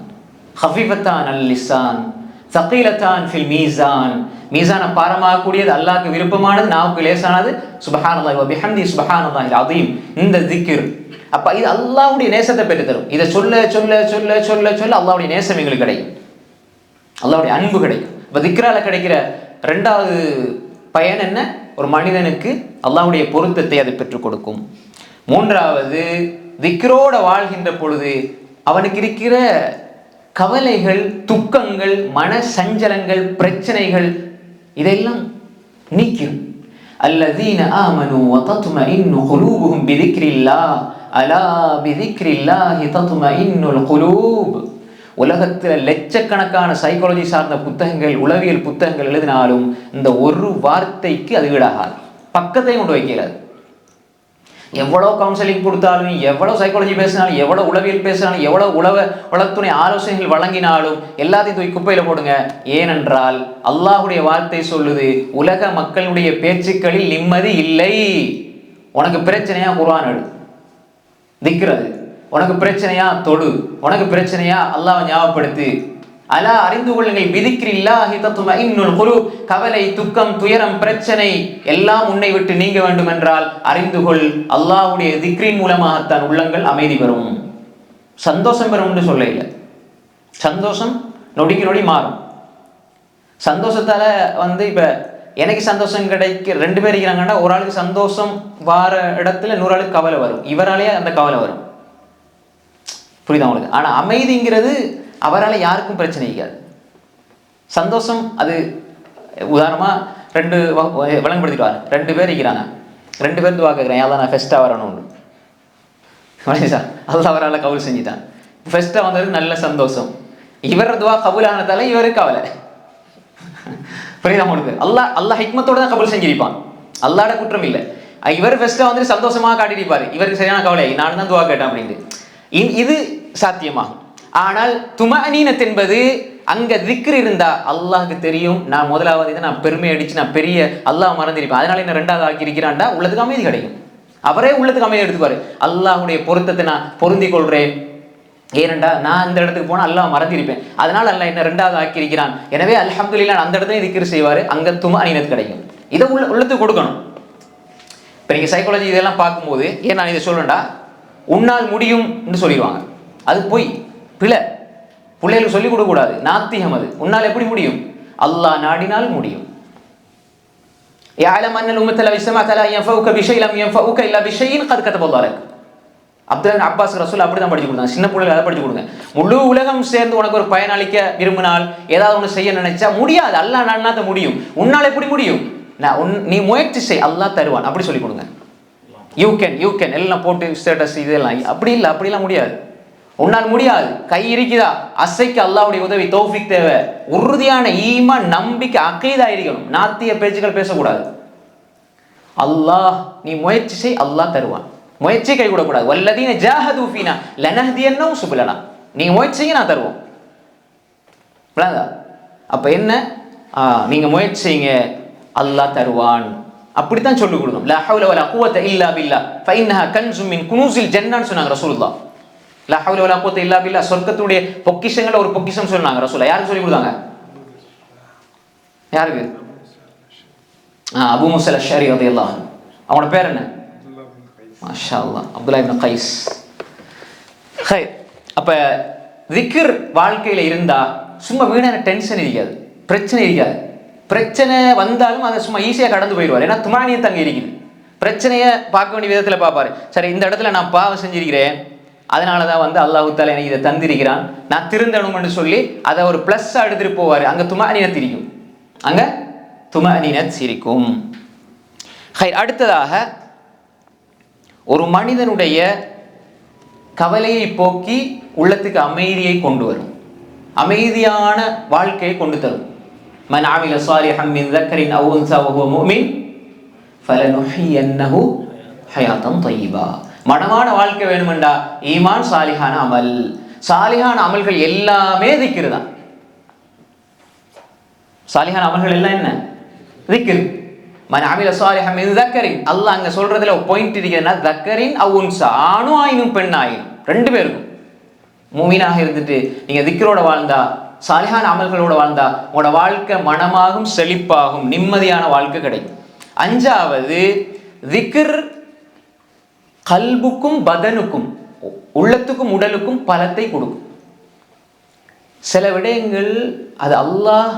ஹஃபீஃபத்தான் அல் லிசான், ஸகீலத்தான் ஃபில் மீசான். மீசான பாரமாகக்கூடியது, அல்லாஹ்க்கு விருப்பமானது, நாவுக்கு லேசானது. சுப்ஹானல்லாஹி வ பிஹம்தி சுப்ஹானல்லாஹில் அஸீம். இந்த திக்ர் அப்ப இது அல்லாஹ்வுடைய நேசத்தை பெற்று தரும். இதை சொல்ல சொல்ல சொல்ல சொல்ல சொல்ல அல்லாஹ்வுடைய நேசம் எங்களுக்கு கிடைக்கும், அல்லாஹ்வுடைய அன்பு கிடைக்கும். இப்ப திக்ரால கிடைக்கிற 2வது பயன் என்ன? ஒரு மனிதனுக்கு அல்லாஹ்வுடைய பொருத்தத்தை அதை பெற்றுக் கொடுக்கும். 3வது, திக்ரோட வாழ்கின்ற பொழுது அவனுக்கு இருக்கிற கவலைகள், துக்கங்கள், மன சஞ்சலங்கள், பிரச்சனைகள் இதெல்லாம் நீக்கும். அல்லதீன ஆமனு வ தத்மஇன்னு குலூபுஹும் பிதிக்ரில்லாஹ் அலா பிதிக்ரில்லாஹி தத்மஇன்னுல் குலூப். உலகத்தில் லட்சக்கணக்கான சைக்காலஜி சார்ந்த புத்தகங்கள், உளவியல் புத்தகங்கள் எழுதினாலும் இந்த ஒரு வார்த்தைக்கு அது ஈடாகாது, பக்கத்தையும் கொண்டு வைக்கிறாது. எவ்வளோ கவுன்சிலிங் கொடுத்தாலும், எவ்வளோ சைக்காலஜி பேசினாலும், எவ்வளோ உளவியல் பேசினாலும், எவ்வளோ உளத்துணை ஆலோசனைகள் வழங்கினாலும் எல்லாத்தையும் தூக்கி குப்பையில் போடுங்க. ஏனென்றால் அல்லாஹ்வுடைய வார்த்தை சொல்லுது, உலக மக்களுடைய பேச்சுக்களில் நிம்மதி இல்லை. உனக்கு பிரச்சனையா குர்ஆன் எடு, திக்கிறது. உனக்கு பிரச்சனையா தொடு, உனக்கு பிரச்சனையா அல்லாஹ்வை ஞாபகப்படுத்து. அலா அறிந்து கொள்ளுங்கள், பிதிக்ரில்லாஹி தத்மஇன்னுல் குலூப். கவலை, துக்கம், துயரம், பிரச்சனை எல்லாம் உன்னை விட்டு நீங்க வேண்டும் என்றால் அறிந்து கொள், அல்லாஹ்வுடைய திக்ரின் மூலமாகத்தான் உள்ளங்கள் அமைதி பெறும், சந்தோஷம் பெறும் என்று சொல்ல இல்லை. சந்தோஷம் நொடிக்கு நொடி மாறும். சந்தோஷத்தால இப்ப எனக்கு சந்தோஷம் கிடைக்க 2 பேர் இருக்கிறாங்கன்னா, ஒரு ஆளுக்கு சந்தோஷம் வார இடத்துல இன்னொரு ஆளுக்கு கவலை வரும், இவராலேயே அந்த கவலை வரும். புரியுதா உங்களுக்கு? ஆனா அமைதிங்கிறது அவரால் யாருக்கும் பிரச்சனை இருக்காது. சந்தோஷம் அது உதாரணமா 2 விளங்கப்படுத்திடுவார். 2 பேர் இருக்கிறாங்க, 2 பேர் துவா கேட்குறேன், யாரெல்லாம் நான் ஃபெஸ்ட்டாக வரணும்னு. அல்லாஹ் அவரால் கவுல் செஞ்சுட்டான். ஃபெஸ்ட்டாக வந்தது நல்ல சந்தோஷம், இவர் துவா கபூல் ஆனதால இவருக்கு கவலை. புரியுதா உங்களுக்கு? அல்லாஹ் ஹிக்மத்தோட தான் கபூல் செஞ்சிருப்பான், அல்லாஹ்ட குற்றம் இல்லை. இவர் ஃபெஸ்ட்டாக வந்துட்டு சந்தோஷமாக காட்டியிருப்பாரு, இவருக்கு சரியான கவலை, நான் தான் துவா கேட்டேன் அப்படின்ட்டு. இது சாத்தியமாகும். ஆனால் துமஅனீனத் என்பது அங்க திக்ர் இருந்தா அல்லாஹ்க்கு தெரியும், நான் முதலாவது இதை நான் பெருமை அடிச்சு நான் பெரிய அல்லாஹ் மறந்திருப்பேன், அதனால என்ன 2வது ஆக்கி இருக்கிறான்டா, உள்ளத்துக்கு அமைதி கிடைக்கும். அவரே உள்ளத்துக்கு அமைதி எடுத்துப்பாரு. அல்லாஹ்வுடைய பொருத்தத்தை நான் பொருந்தி கொள்றேன், ஏனெண்டா நான் அந்த இடத்துக்கு போனால் அல்லாஹ் மறந்திருப்பேன், அதனால அல்லாஹ் என்ன 2வது ஆக்கி இருக்கிறான், எனவே அல்ஹம்துலில்லாஹ் அந்த இடத்துல திக்ர் செய்வாரு, அங்க துமஅனீனத் கிடைக்கும். இதை உள்ளத்துக்கு கொடுக்கணும். இப்போ நீங்கள் சைக்காலஜி இதெல்லாம் பார்க்கும்போது ஏன் நான் இதை சொல்றேன்டா, உன்னால் முடியும் என்று சொல்லிடுவாங்க, அது போய் பிழை. பிள்ளைகளுக்கு சொல்லிக் கொடுக்கக்கூடாது, நாத்திகம் அது. உன்னால் எப்படி முடியும்? அல்லாஹ் நாடினால் முடியும். يعلم أن الأمة لو اجتمعت على أن ينفعوك بشيء لم ينفعوك إلا بشيء قد كتب الله لك. அப்துல்லா அப்பாஸ் ரசூல் அப்படிதான் படிச்சு கொடுத்தாங்க. சின்ன பிள்ளைகள் அதை படிச்சு கொடுங்க. முழு உலகம் சேர்ந்து உனக்கு ஒரு பயனளிக்க விரும்பினால் ஏதாவது ஒன்று செய்ய நினைச்சா முடியாது, அல்லாஹ் நாடினா தான் முடியும். உன்னால் எப்படி முடியும்? நீ முயற்சி செய், அல்லாஹ் தருவான், அப்படி சொல்லி கொடுங்க. யூ கேன் எல்லாம் போட்டு ஸ்டேட்டஸ் இதெல்லாம் அப்படி இல்லை, அப்படிலாம் முடியாது. உன்னால் முடியாது, கை இருக்குதா, அசைக்கு அல்லாஹ்வுடைய உதவி, தௌஃபீக் தேவை. உறுதியான ஈமான், நம்பிக்கை, அகீதா இருக்கணும். நாத்திய பேச்சுக்கள் பேசக்கூடாது. அல்லாஹ் நீ முயற்சி செய், அல்லாஹ் தருவான். முயற்சி கைவிடக்கூடாது. வல்லதீன ஜாஹது ஃபீனா லனஹ்தியன்னஹும் சுபுலனா. நீங்க முயற்சிங்க, நான் தருவோம். அப்ப என்ன, நீங்க முயற்சிங்க, அல்லாஹ் தருவான். அப்படித்தான் சொல்லிக் கொடுக்கணும். லா ஹவ்ல வலா குவத்த இல்லா பில்லா ஃபஇன்னஹா கன்ஸும் மின் குனூஸில் ஜன்னன்னு சொன்னாங்க ரசூலுல்லாஹ். லா ஹவ்ல வலா குவத்த இல்லா பில்லா, சொர்க்கத்துடைய பொக்கிஷங்கள் ஒரு பொக்கிஷம் சொன்னாங்க ரசூலுல்லாஹ். யாருக்கு சொல்லி கொடுத்தாங்க? யாருக்கு? அபூ மூஸா அல்-அஷ்அரி ரலியல்லாஹு அன்ஹு. அவனோட பேர் என்ன? மாஷா அல்லாஹ், அப்துல்லா இப்னு கைஸ். அப்ப திக்ர் வாழ்க்கையில இருந்தா சும்மா வீணான டென்ஷன் இருக்காது, பிரச்சனை இருக்காது. பிரச்சனை வந்தாலும் அதை சும்மா ஈஸியாக கடந்து போயிடுவார். ஏன்னா துமானியத் அங்கே இருக்குது. பிரச்சனையை பார்க்க வேண்டிய விதத்தில் பார்ப்பாரு. சரி, இந்த இடத்துல நான் பாவம் செஞ்சிருக்கிறேன், அதனால தான் அல்லாஹு தஆலா எனக்கு இதை தந்திருக்கிறான், நான் திருந்தணும்னு சொல்லி அதை ஒரு ப்ளஸ்ஸாக எடுத்துகிட்டு போவார். அங்கே துமானியத் இருக்கும், அங்கே துமானியத் இருக்கும். அடுத்ததாக, ஒரு மனிதனுடைய கவலையை போக்கி உள்ளத்துக்கு அமைதியை கொண்டு வரும், அமைதியான வாழ்க்கையை கொண்டு தரும். மன் ஆமில ஸாலிஹன் மின் ذكرٍ أو أنثى وهو مؤمن فلنحيينه حياة طيبة. மனமான வாழ்க்கை வேணுமெண்டா ஈமான், சாலிஹான அமல். சாலிஹான அமல்கள் எல்லாமே திக்ர் தான். சாலிஹான அமல்கள் எல்லாம் என்ன? திக்ர். மன் ஆமில ஸாலிஹன் மின் ذكرٍ, அல்லாஹ் அங்க சொல்றதுல ஒரு பாயிண்ட் இருக்குன்னா ذكرٍ أو أنثى, ஆணும் ஆயினும் பெண்ணாயினும் ரெண்டு பேருக்கும். மூமினாக இருந்துட்டு நீங்க திக்ரோட வாழ்ந்தா, சாலிஹான அமல்களோட வாழ்ந்தா, உங்களோட வாழ்க்கை மனமாகும், செழிப்பாகும், நிம்மதியான வாழ்க்கை கிடைக்கும். அஞ்சாவது, திக்ர் கல்புக்கும் பதனுக்கும், உள்ளத்துக்கும் உடலுக்கும் பலத்தை கொடுக்கும். சில விடயங்கள் அது அல்லாஹ்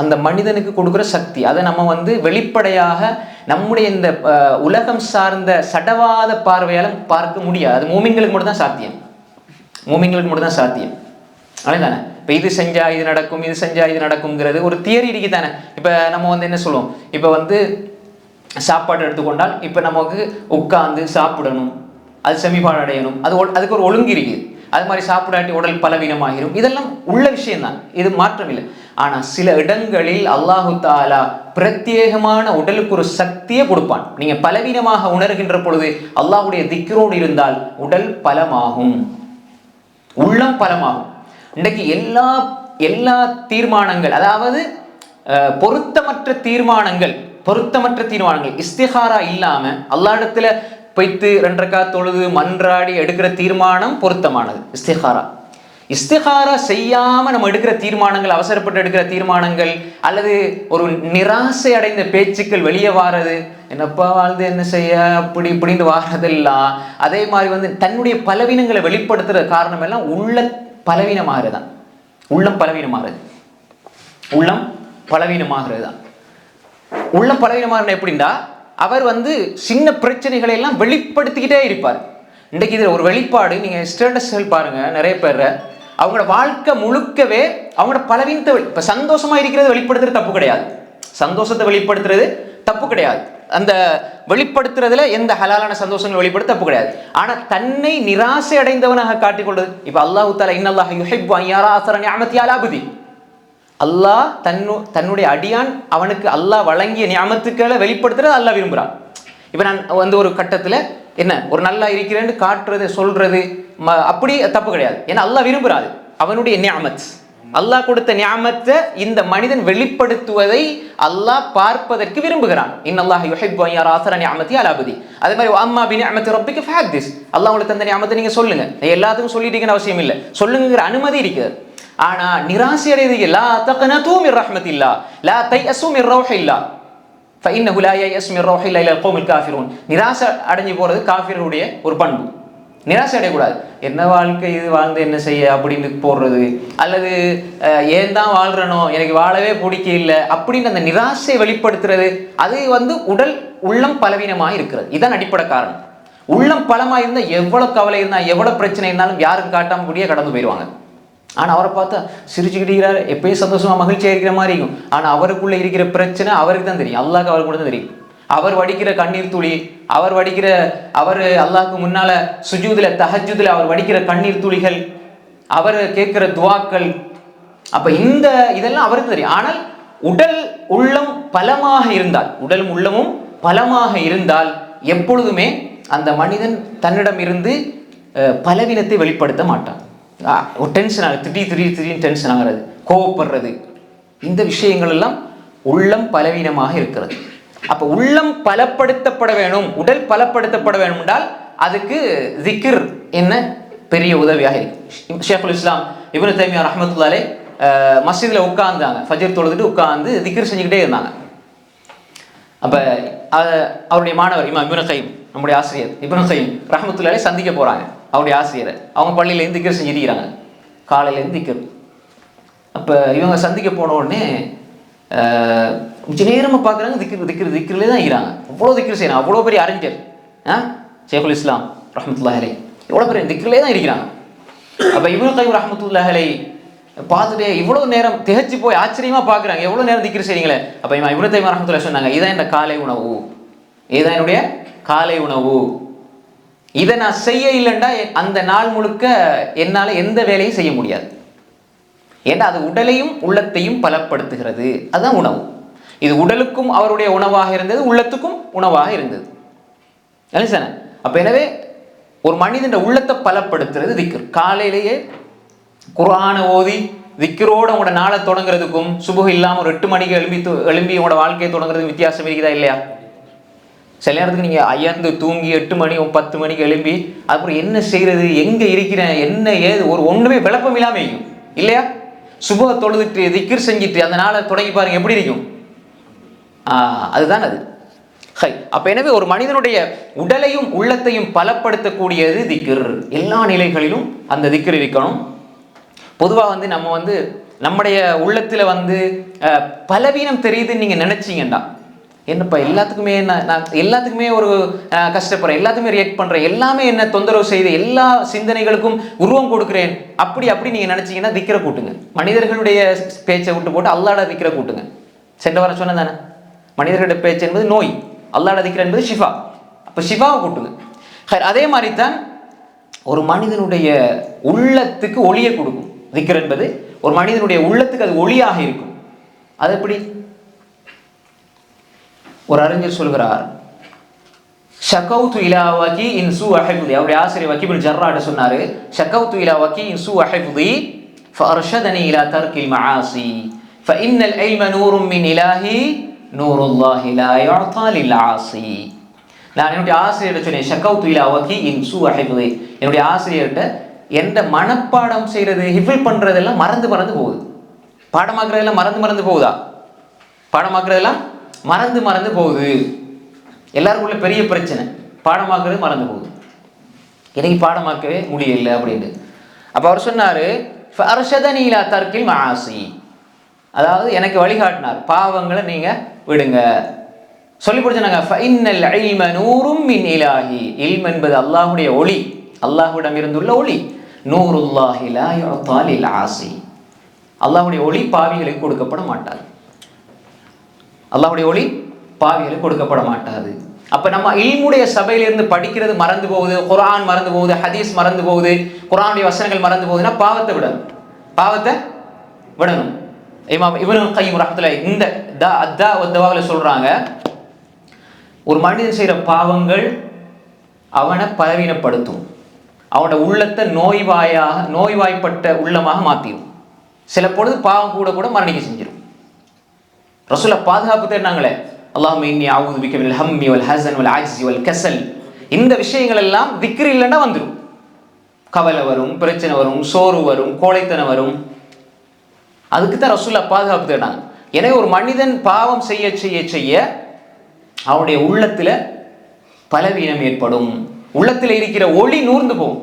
அந்த மனிதனுக்கு கொடுக்குற சக்தி. அதை நம்ம வெளிப்படையாக நம்முடைய இந்த உலகம் சார்ந்த சடவாத பார்வையால பார்க்க முடியாது. அது மூமின்களுக்கு மட்டும் தான் சாத்தியம், மூமின்களுக்கு மட்டும் தான் சாத்தியம். அதுதானே. இப்போ இது செஞ்சா இது நடக்கும், இது செஞ்சா இது நடக்கும்ங்கிறது ஒரு தியரி இருக்கு தானே. இப்போ நம்ம என்ன சொல்லுவோம், இப்போ சாப்பாடு எடுத்துக்கொண்டால் இப்போ நமக்கு உட்கார்ந்து சாப்பிடணும், அது செமிபாடு அடையணும், அதுக்கு ஒரு ஒழுங்கு இருக்குது. அது மாதிரி சாப்பிடாட்டி உடல் பலவீனமாகிரும். இதெல்லாம் உள்ள விஷயம்தான், இது மாற்றம் இல்லை. ஆனால் சில இடங்களில் அல்லாஹு தாலா பிரத்யேகமான உடலுக்கு ஒரு சக்தியை கொடுப்பான். நீங்கள் பலவீனமாக உணர்கின்ற பொழுது அல்லாஹுடைய திக்ரோடு இருந்தால் உடல் பலமாகும், உள்ளம் பலமாகும். இன்றைக்கு எல்லா தீர்மானங்கள், அதாவது பொருத்தமற்ற தீர்மானங்கள் இஸ்திகாரா இல்லாம அல்லாஹ்விடத்துல போய்த்து 2 ரக்காத் தொழுது மன்றாடி எடுக்கிற தீர்மானம் பொருத்தமானது. இஸ்திகாரா செய்யாம நம்ம எடுக்கிற தீர்மானங்கள், அவசரப்பட்டு எடுக்கிற தீர்மானங்கள், அல்லது ஒரு நிராசை அடைந்த பேச்சுக்கள் வெளியே வாரது, என்னப்பா வாழ்ந்து என்ன செய்ய அப்படி இப்படின்னு வாரதெல்லாம், அதே மாதிரி தன்னுடைய பலவீனங்களை வெளிப்படுத்துற காரணம் எல்லாம் உள்ள பலவீனமாகிறது தான். உள்ளம் பலவீனமாகிறது, உள்ளம் பலவீனமாகிறது தான். உள்ளம் பலவீனமாக எப்படின்னா, அவர் சின்ன பிரச்சனைகளை எல்லாம் வெளிப்படுத்திக்கிட்டே இருப்பார். இன்றைக்கு இதில் ஒரு வெளிப்பாடு, நீங்கள் ஸ்டேட்டஸ்கள் பாருங்க, நிறைய பேர் அவங்களோட வாழ்க்கை முழுக்கவே அவங்களோட பலவீனத்தை, இப்போ சந்தோஷமா இருக்கிறது வெளிப்படுத்துறது தப்பு கிடையாது, சந்தோஷத்தை வெளிப்படுத்துறது தப்பு கிடையாது, அந்த வெளிப்படுத்துறதுல எந்த ஹலாலான சந்தோஷங்கள் வெளிப்படுத்த தப்பு கிடையாது. ஆனா தன்னை நிராசை அடைந்தவனாக காட்டிக்கொள்வது, இப்ப அல்லாஹ் தஆலா இன்னல்லாஹ யுஹிப்பு அன் யரா அஸர நிஅமதி அலா அப்தி, அல்லாஹ் தன்னுடைய அடியான் அவனுக்கு அல்லாஹ் வழங்கிய நியமத்துக்களை வெளிப்படுத்துறது அல்லாஹ் விரும்புகிறான். இப்போ நான் ஒரு கட்டத்தில் என்ன ஒரு நல்லா இருக்கிறேன்னு காட்டுறது சொல்றது அப்படி தப்பு கிடையாது, ஏன்னா அல்லாஹ் விரும்புகிறாது. அவனுடைய நியமத், அல்லாஹ் கொடுத்த நியமத்தை இந்த மனிதன் வெளிப்படுத்துவதை அல்லாஹ் பார்ப்பதற்கு விரும்புகிறான். இன்னல்லாஹ யுஹிப்பு அன் யரா அஸர நிஅமதி அலா அப்தி. அதே மாதிரி அம்மா பி நிஅமதி ரப்பிக ஃபஹதிஸ், அல்லாஹ் உங்களுக்கு தந்த நியமத்தை நீங்க சொல்லுங்க. எல்லாத்துக்கும் சொல்லிட்டீங்கன்னு அவசியம் இல்லை, சொல்லுங்கிற அனுமதி இருக்குது. ஆனா நிராசை அடையது, லா தக்னது மிர் ரஹ்மத்தில்லாஹ் லா தயஸு மிர் ரௌஹில்லாஹ் ஃபஇன்னஹு லா யயஸ் மிர் ரௌஹில்லாஹ் இல்லல் கௌமுல் காஃபிரூன். நிராசை அடைஞ்சு போறது காஃபிர்களுடைய ஒரு பண்பு. நிராசை அடையக்கூடாது. என்ன வாழ்க்கை இது, வாழ்ந்து என்ன செய்ய அப்படின்னு போடுறது, அல்லது ஏன் தான் வாழ்றனோ எனக்கு வாழவே பிடிக்க இல்லை அப்படின்னு அந்த நிராசை வெளிப்படுத்துறது, அது உடல் உள்ளம் பலவீனமாக இருக்கிறது. இதுதான் அடிப்படை காரணம். உள்ளம் பலமாக இருந்தால் எவ்வளவு கவலை இருந்தால் எவ்வளவு பிரச்சனை இருந்தாலும் யாரும் காட்டாம கூடிய கடந்து போயிடுவாங்க. ஆனால் அவரை பார்த்தா சிரிச்சுக்கிட்டு எப்பயும் சந்தோஷமா மகிழ்ச்சியாக இருக்கிற மாதிரி இருக்கும். ஆனால் அவருக்குள்ள இருக்கிற பிரச்சனை அவருக்கு தான் தெரியும், அல்லாஹ்க்கு அவருக்கு கூட தான் தெரியும். அவர் வடிக்கிற கண்ணீர் துளி, அவர் அல்லாஹ்க்கு முன்னால சுஜூதுல தஹஜ்ஜுதுல அவர் வடிக்கிற கண்ணீர் துளிகள், அவர் கேட்கிற துவாக்கள், அப்ப இதெல்லாம் அவருக்கு தெரியும். ஆனால் உடல் உள்ளம் பலமாக இருந்தால், உடலும் உள்ளமும் பலமாக இருந்தால் எப்பொழுதுமே அந்த மனிதன் தன்னிடம் இருந்து பலவீனத்தை வெளிப்படுத்த மாட்டான். ஒரு டென்ஷன் ஆகுது, திடீர்னு டென்ஷன் ஆகிறது, கோவப்படுறது, இந்த விஷயங்கள் எல்லாம் உள்ளம் பலவீனமாக இருக்கிறது. அப்போ உள்ளம் பலப்படுத்தப்பட வேணும், உடல் பலப்படுத்தப்பட வேண்டும் என்றால் அதுக்கு திக்ர் என்ன பெரிய உதவியாக இருக்கு. ஷேகுல் இஸ்லாம் இப்னு தைமியா ரஹ்மத்துல்லாஹி அலைஹி மஸ்ஜிதில் உட்கார்ந்தாங்க, ஃபஜ்ர் தொழுதுட்டு உட்கார்ந்து திக்ர் செஞ்சுக்கிட்டே இருந்தாங்க. அப்போ அவருடைய மாணவர் இமாம் இப்னு கைம், நம்முடைய ஆசிரியர் இப்னு கைம் ரஹ்மத்துல்லாஹி அலைஹி சந்திக்க போகிறாங்க அவருடைய ஆசிரியரை. அவங்க பள்ளியிலேருந்து திக்ர் செஞ்சுருக்கிறாங்க, காலையிலேருந்து திக்ர். அப்போ இவங்க சந்திக்க போன உடனே கொஞ்ச நேரமாக பார்க்குறாங்க, திக்ரிலே தான் இருக்கிறாங்க. அவ்வளோ திக்ர் செய்யறாங்க, அவ்வளோ பெரிய அறிஞர் ஷேகுல் இஸ்லாம் ரஹ்மத்துல்லாஹி அலைஹி எவ்வளோ பெரிய திக்ரிலே தான் இருக்கிறாங்க. அப்போ இப்னு கைம் ரஹ்மத்துல்லாஹி அலைஹி பார்த்துட்டு இவ்வளோ நேரம் திகச்சு போய் ஆச்சரியமாக பார்க்குறாங்க, எவ்வளோ நேரம் திக்ர் செய்றீங்களே. அப்போ இப்னு கைம் ரஹ்மத்துல்லாஹி சொன்னாங்க, இதான் என்னோட காலை உணவு, இதுதான் என்னுடைய காலை உணவு. இதை நான் செய்ய இல்லைண்டா அந்த நாள் முழுக்க என்னால் எந்த வேலையும் செய்ய முடியாது. ஏன்னா அது உடலையும் உள்ளத்தையும் பலப்படுத்துகிறது, அதுதான் உணவு. இது உடலுக்கும் அவருடைய உணவாக இருந்தது, உள்ளத்துக்கும் உணவாக இருந்தது. அப்போ எனவே ஒரு மனிதன் உள்ளத்தை பலப்படுத்துறது திக்ர். காலையிலேயே குர்ஆனை ஓதி திக்ரோட உங்களோட நாளை தொடங்குறதுக்கும் சுபஹ் இல்லாமல் ஒரு 8 மணிக்கு எழும்பி உங்களோட வாழ்க்கையை தொடங்குறதுக்கு வித்தியாசம் இருக்குதா இல்லையா? சில நேரத்துக்கு நீங்கள் ஐயாந்து தூங்கி 8 மணி 10 மணிக்கு எழும்பி அப்புறம் என்ன செய்கிறது, எங்கே இருக்கிறேன், என்ன ஏது ஒரு ஒன்றுமே விளப்பம் இல்லாமல் இருக்கும் இல்லையா? சுபஹ தொழுதுட்டு திக்ர் செஞ்சுட்டு அந்த நாளை தொடங்கி பாருங்க எப்படி இருக்கும். அதுதான் அது. அப்போ எனவே ஒரு மனிதனுடைய உடலையும் உள்ளத்தையும் பலப்படுத்தக்கூடியது திக்ர். எல்லா நிலைகளிலும் அந்த திக்ர் இருக்கணும். பொதுவாக நம்ம நம்முடைய உள்ளத்தில் பலவீனம் தெரியுதுன்னு நீங்கள் நினைச்சீங்கண்டா, என்னப்பா எல்லாத்துக்குமே நான் எல்லாத்துக்குமே ஒரு கஷ்டப்படுறேன், எல்லாத்துக்குமே ரியாக்ட் பண்ணுறேன், எல்லாமே என்ன தொந்தரவு செய்து எல்லா சிந்தனைகளுக்கும் உருவம் கொடுக்குறேன், அப்படி நீங்கள் நினச்சிங்கன்னா திக்ரை கூட்டுங்க. மனிதர்களுடைய பேச்சை விட்டு போட்டு அல்லாஹ்வோட திக்ரை கூட்டுங்க. சென்ற வாரம் சொன்னது தானே, மனிதர்களுடைய பேச்சு என்பது நோய், அல்லாஹ்வோட திக்ர் என்பது ஷிஃபா. அப்போ ஷிஃபாவை கூட்டுங்க. அதே மாதிரி தான் ஒரு மனிதனுடைய உள்ளத்துக்கு ஒளியை கொடுக்கும் திக்ர் என்பது. ஒரு மனிதனுடைய உள்ளத்துக்கு அது ஒளியாக இருக்கும். அது எப்படி? ஒரு அறிஞர் சொல்கிறார், ஷகௌது இலா வகி இன் சூ அஹிஃபுதி. அவருடைய ஆசிரியர் வகீ பின் ஜர்ராஹ் சொன்னாரு, ஷகௌது இலா வகி இன் சூ அஹிஃபுதி ஃபஅர்ஷதனி இலா தர்கில் மஆசி ஃபஇன்னல் இல்ம நூரும் மின் இலாஹி நூருல்லாஹி லா யுஅதா லில் ஆசி. நான் என்னுடைய ஆசிரியர்கிட்ட சொன்னேன், ஷகௌது இலா வகி இன் சூ அஹிஃபுதி, என்னுடைய ஆசிரியர்கிட்ட எந்த மனப்பாடம் செய்யறது ஹிஃபில் பண்றதெல்லாம் மறந்து போகுது, பாடமாக்குறதெல்லாம் மறந்து போகுதா? பாடமாக்குறதெல்லாம் மறந்து போகுது. எல்லாருக்கும் உள்ள பெரிய பிரச்சனை, பாடமாக்குறது மறந்து போகுது, எனக்கு பாடமாக்கவே முடியல அப்படின்ட்டு. அப்போ அவர் சொன்னார், ஃபஅர்ஷதனி இலா தர்கில் மஆசி, அதாவது எனக்கு வழிகாட்டினார், பாவங்களை நீங்கள் விடுங்க சொல்லி கொடுத்தாங்க. ஃபஇன்னல் இல்ம நூரும் மின் இலாஹி, இல்ம் என்பது அல்லாஹ்வுடைய ஒளி, அல்லாஹ்விடம் இருந்துள்ள ஒளி. நூருல்லாஹி லா யுஅதா லில் ஆசி, அல்லாஹ்வுடைய ஒளி பாவிகளுக்கு கொடுக்கப்பட மாட்டாது. அல்லாஹ்வுடைய ஒளி பாவிகளுக்கு கொடுக்கப்பட மாட்டாது. அப்போ நம்ம இல்முடைய சபையிலிருந்து படிக்கிறது மறந்து போகுது, குர்ஆன் மறந்து போகுது, ஹதீஸ் மறந்து போகுது, குர்ஆனுடைய வசனங்கள் மறந்து போகுதுன்னா பாவத்தை விடணும். இமாம் இப்னு கைம் ரஹ்மத்துல்லாஹி இந்த அத்தா வத்தவாவில் சொல்கிறாங்க, ஒரு மனிதன் செய்கிற பாவங்கள் அவனை பலவீனப்படுத்தும், அவனோட உள்ளத்தை நோய்வாய்ப்பட்ட உள்ளமாக மாற்றிடும். சில பொழுது பாவம் கூட மரணிக்க செஞ்சிடும். ரசூலை பாதுகாப்பு தேடினாங்களே, அல்லாஹும்ம இன்னி அஊது பிக மினல் ஹம்மி வல் ஹஸன் வல் அஜ்ஸி வல் கஸல். இந்த விஷயங்கள் எல்லாம் திக்ர் இல்லைன்னா வந்துடும். கவலை வரும், பிரச்சனை வரும், சோர்வு வரும், கோழைத்தனம் வரும். அதுக்கு தான் ரசூலை பாதுகாப்பு தேடினாங்க. எனவே ஒரு மனிதன் பாவம் செய்ய அவனுடைய உள்ளத்தில் பலவீனம் ஏற்படும், உள்ளத்தில் இருக்கிற ஒளி நூர்ந்து போகும்.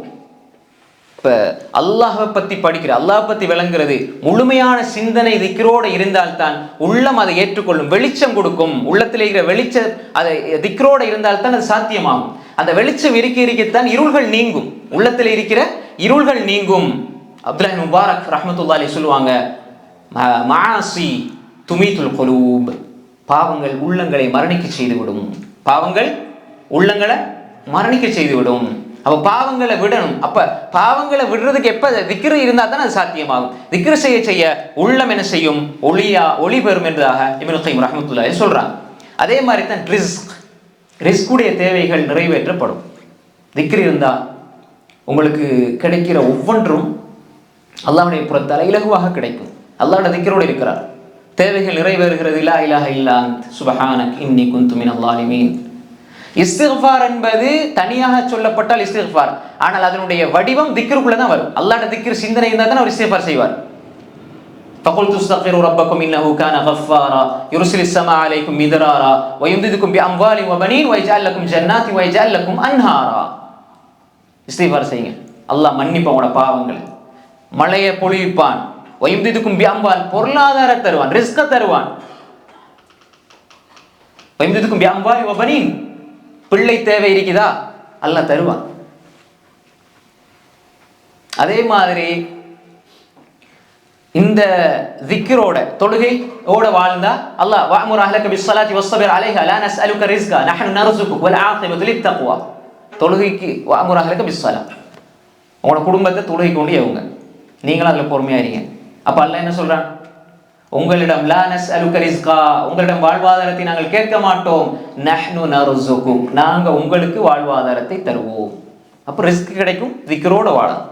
இப்போ அல்லாஹை பற்றி படிக்கிற, அல்லாஹ் பற்றி விளங்குறது, முழுமையான சிந்தனை திக்ரோடு இருந்தால்தான் உள்ளம் அதை ஏற்றுக்கொள்ளும், வெளிச்சம் கொடுக்கும். உள்ளத்தில் இருக்கிற வெளிச்சம் அதை திக்ரோடு இருந்தால்தான் அது சாத்தியமாகும். அந்த வெளிச்சம் இருக்கத்தான் இருள்கள் நீங்கும், உள்ளத்தில் இருக்கிற இருள்கள் நீங்கும். அப்துல்லாஹ் முபாரக் ரஹ்மத்துல்லாஹி அலைஹி சொல்லுவாங்க, மஆசி துமீதுல் குலூப், பாவங்கள் உள்ளங்களை மரணிக்க செய்துவிடும், பாவங்கள் உள்ளங்களை மரணிக்க செய்துவிடும். அப்போ பாவங்களை விடணும். அப்போ பாவங்களை விடுறதுக்கு எப்போ திக்ரு இருந்தால் தான் அது சாத்தியமாகும். திக்ரு செய்ய உள்ளம் என்ன செய்யும்? ஒளி பெறும் என்பதாக இப்னு கைம் ரஹ்மத்துல்லாஹி சொல்கிறாங்க. அதே மாதிரி தான் ரிஸ்குடைய தேவைகள் நிறைவேற்றப்படும். திக்ர் இருந்தால் உங்களுக்கு கிடைக்கிற ஒவ்வொன்றும் அல்லாஹ்வுடைய புறத்தால் இலகுவாக கிடைக்கும். அல்லாஹ்வுடைய திக்ரோடு இருக்கிறார். தேவைகள் நிறைவேறுகிறது. லா இலாஹ இல்லா அன்த் சுப்ஹானக் இன்னி குன்து மினல் ஸாலிமீன். இஸ்திக்ஃபார் என்பது தனியாக சொல்லப்பட்டால் இஸ்திக்ஃபார், ஆனால் அதனுடைய வடிவம் திக்ருக்குள்ள தான் வரும். அல்லாஹ்வுடைய திக்ர் சிந்தனை இருந்தால் தான் அவர் இஸ்திக்ஃபார் செய்வார். فَقُلْتُ اسْتَغْفِرُوا رَبَّكُمْ إِنَّهُ كَانَ غَفَّارًا يُرْسِلِ السَّمَاءَ عَلَيْكُمْ مِدْرَارًا وَيُمْدِدْكُمْ بِأَمْوَالٍ وَبَنِينَ وَيَجْعَلْ لَكُمْ جَنَّاتٍ وَيَجْعَلْ لَكُمْ أَنْهَارًا. இஸ்திக்ஃபார் செய்யுங்க. அல்லாஹ் மன்னிப்பான் உங்களோட பாவங்களை, மழையை பொழிவிப்பான். வயம்திதுக்கும் பிஅம்வால், பொருளாதார தருவான், ரிஸ்க தருவான். வயம்திதுக்கும் பிஅம்வால் வபனீன், பிள்ளை தேவை இருக்குதா அல்லாஹ் தருவான். அதே மாதிரி இந்த திக்ரோட தொழுகையோட வாழ்ந்தா அல்லாஹ் வஅமுர் அஹ்லக பிஸ்ஸலாத்தி வஸ்ஸபிர் அலைஹா லா நஸ்அலுக ரிஸ்கா நஹ்னு நர்ஸுகுக் வல் ஆகிபத்து லித்தக்வா. தொழுகைக்கு வஅமுர் அஹ்லக பிஸ்ஸலா, உங்களோட குடும்பத்தை தொழுகை கொண்டு ஏவுங்க, நீங்களும் அதில் பொறுமையா இருங்க. அப்ப அல்லாஹ் என்ன சொல்றான்? உங்களிடம் லா நஸ்அலுக ரிஸ்கா, உங்களிடம் வாழ்வாதாரத்தை நாங்கள் கேட்க மாட்டோம். நஹ்னு நர்ஸுகுக், நாங்க உங்களுக்கு வாழ்வாதாரத்தை தருவோம். அப்ப ரிஸ்க் கிடைக்கும் திக்ரோட வாழணும்.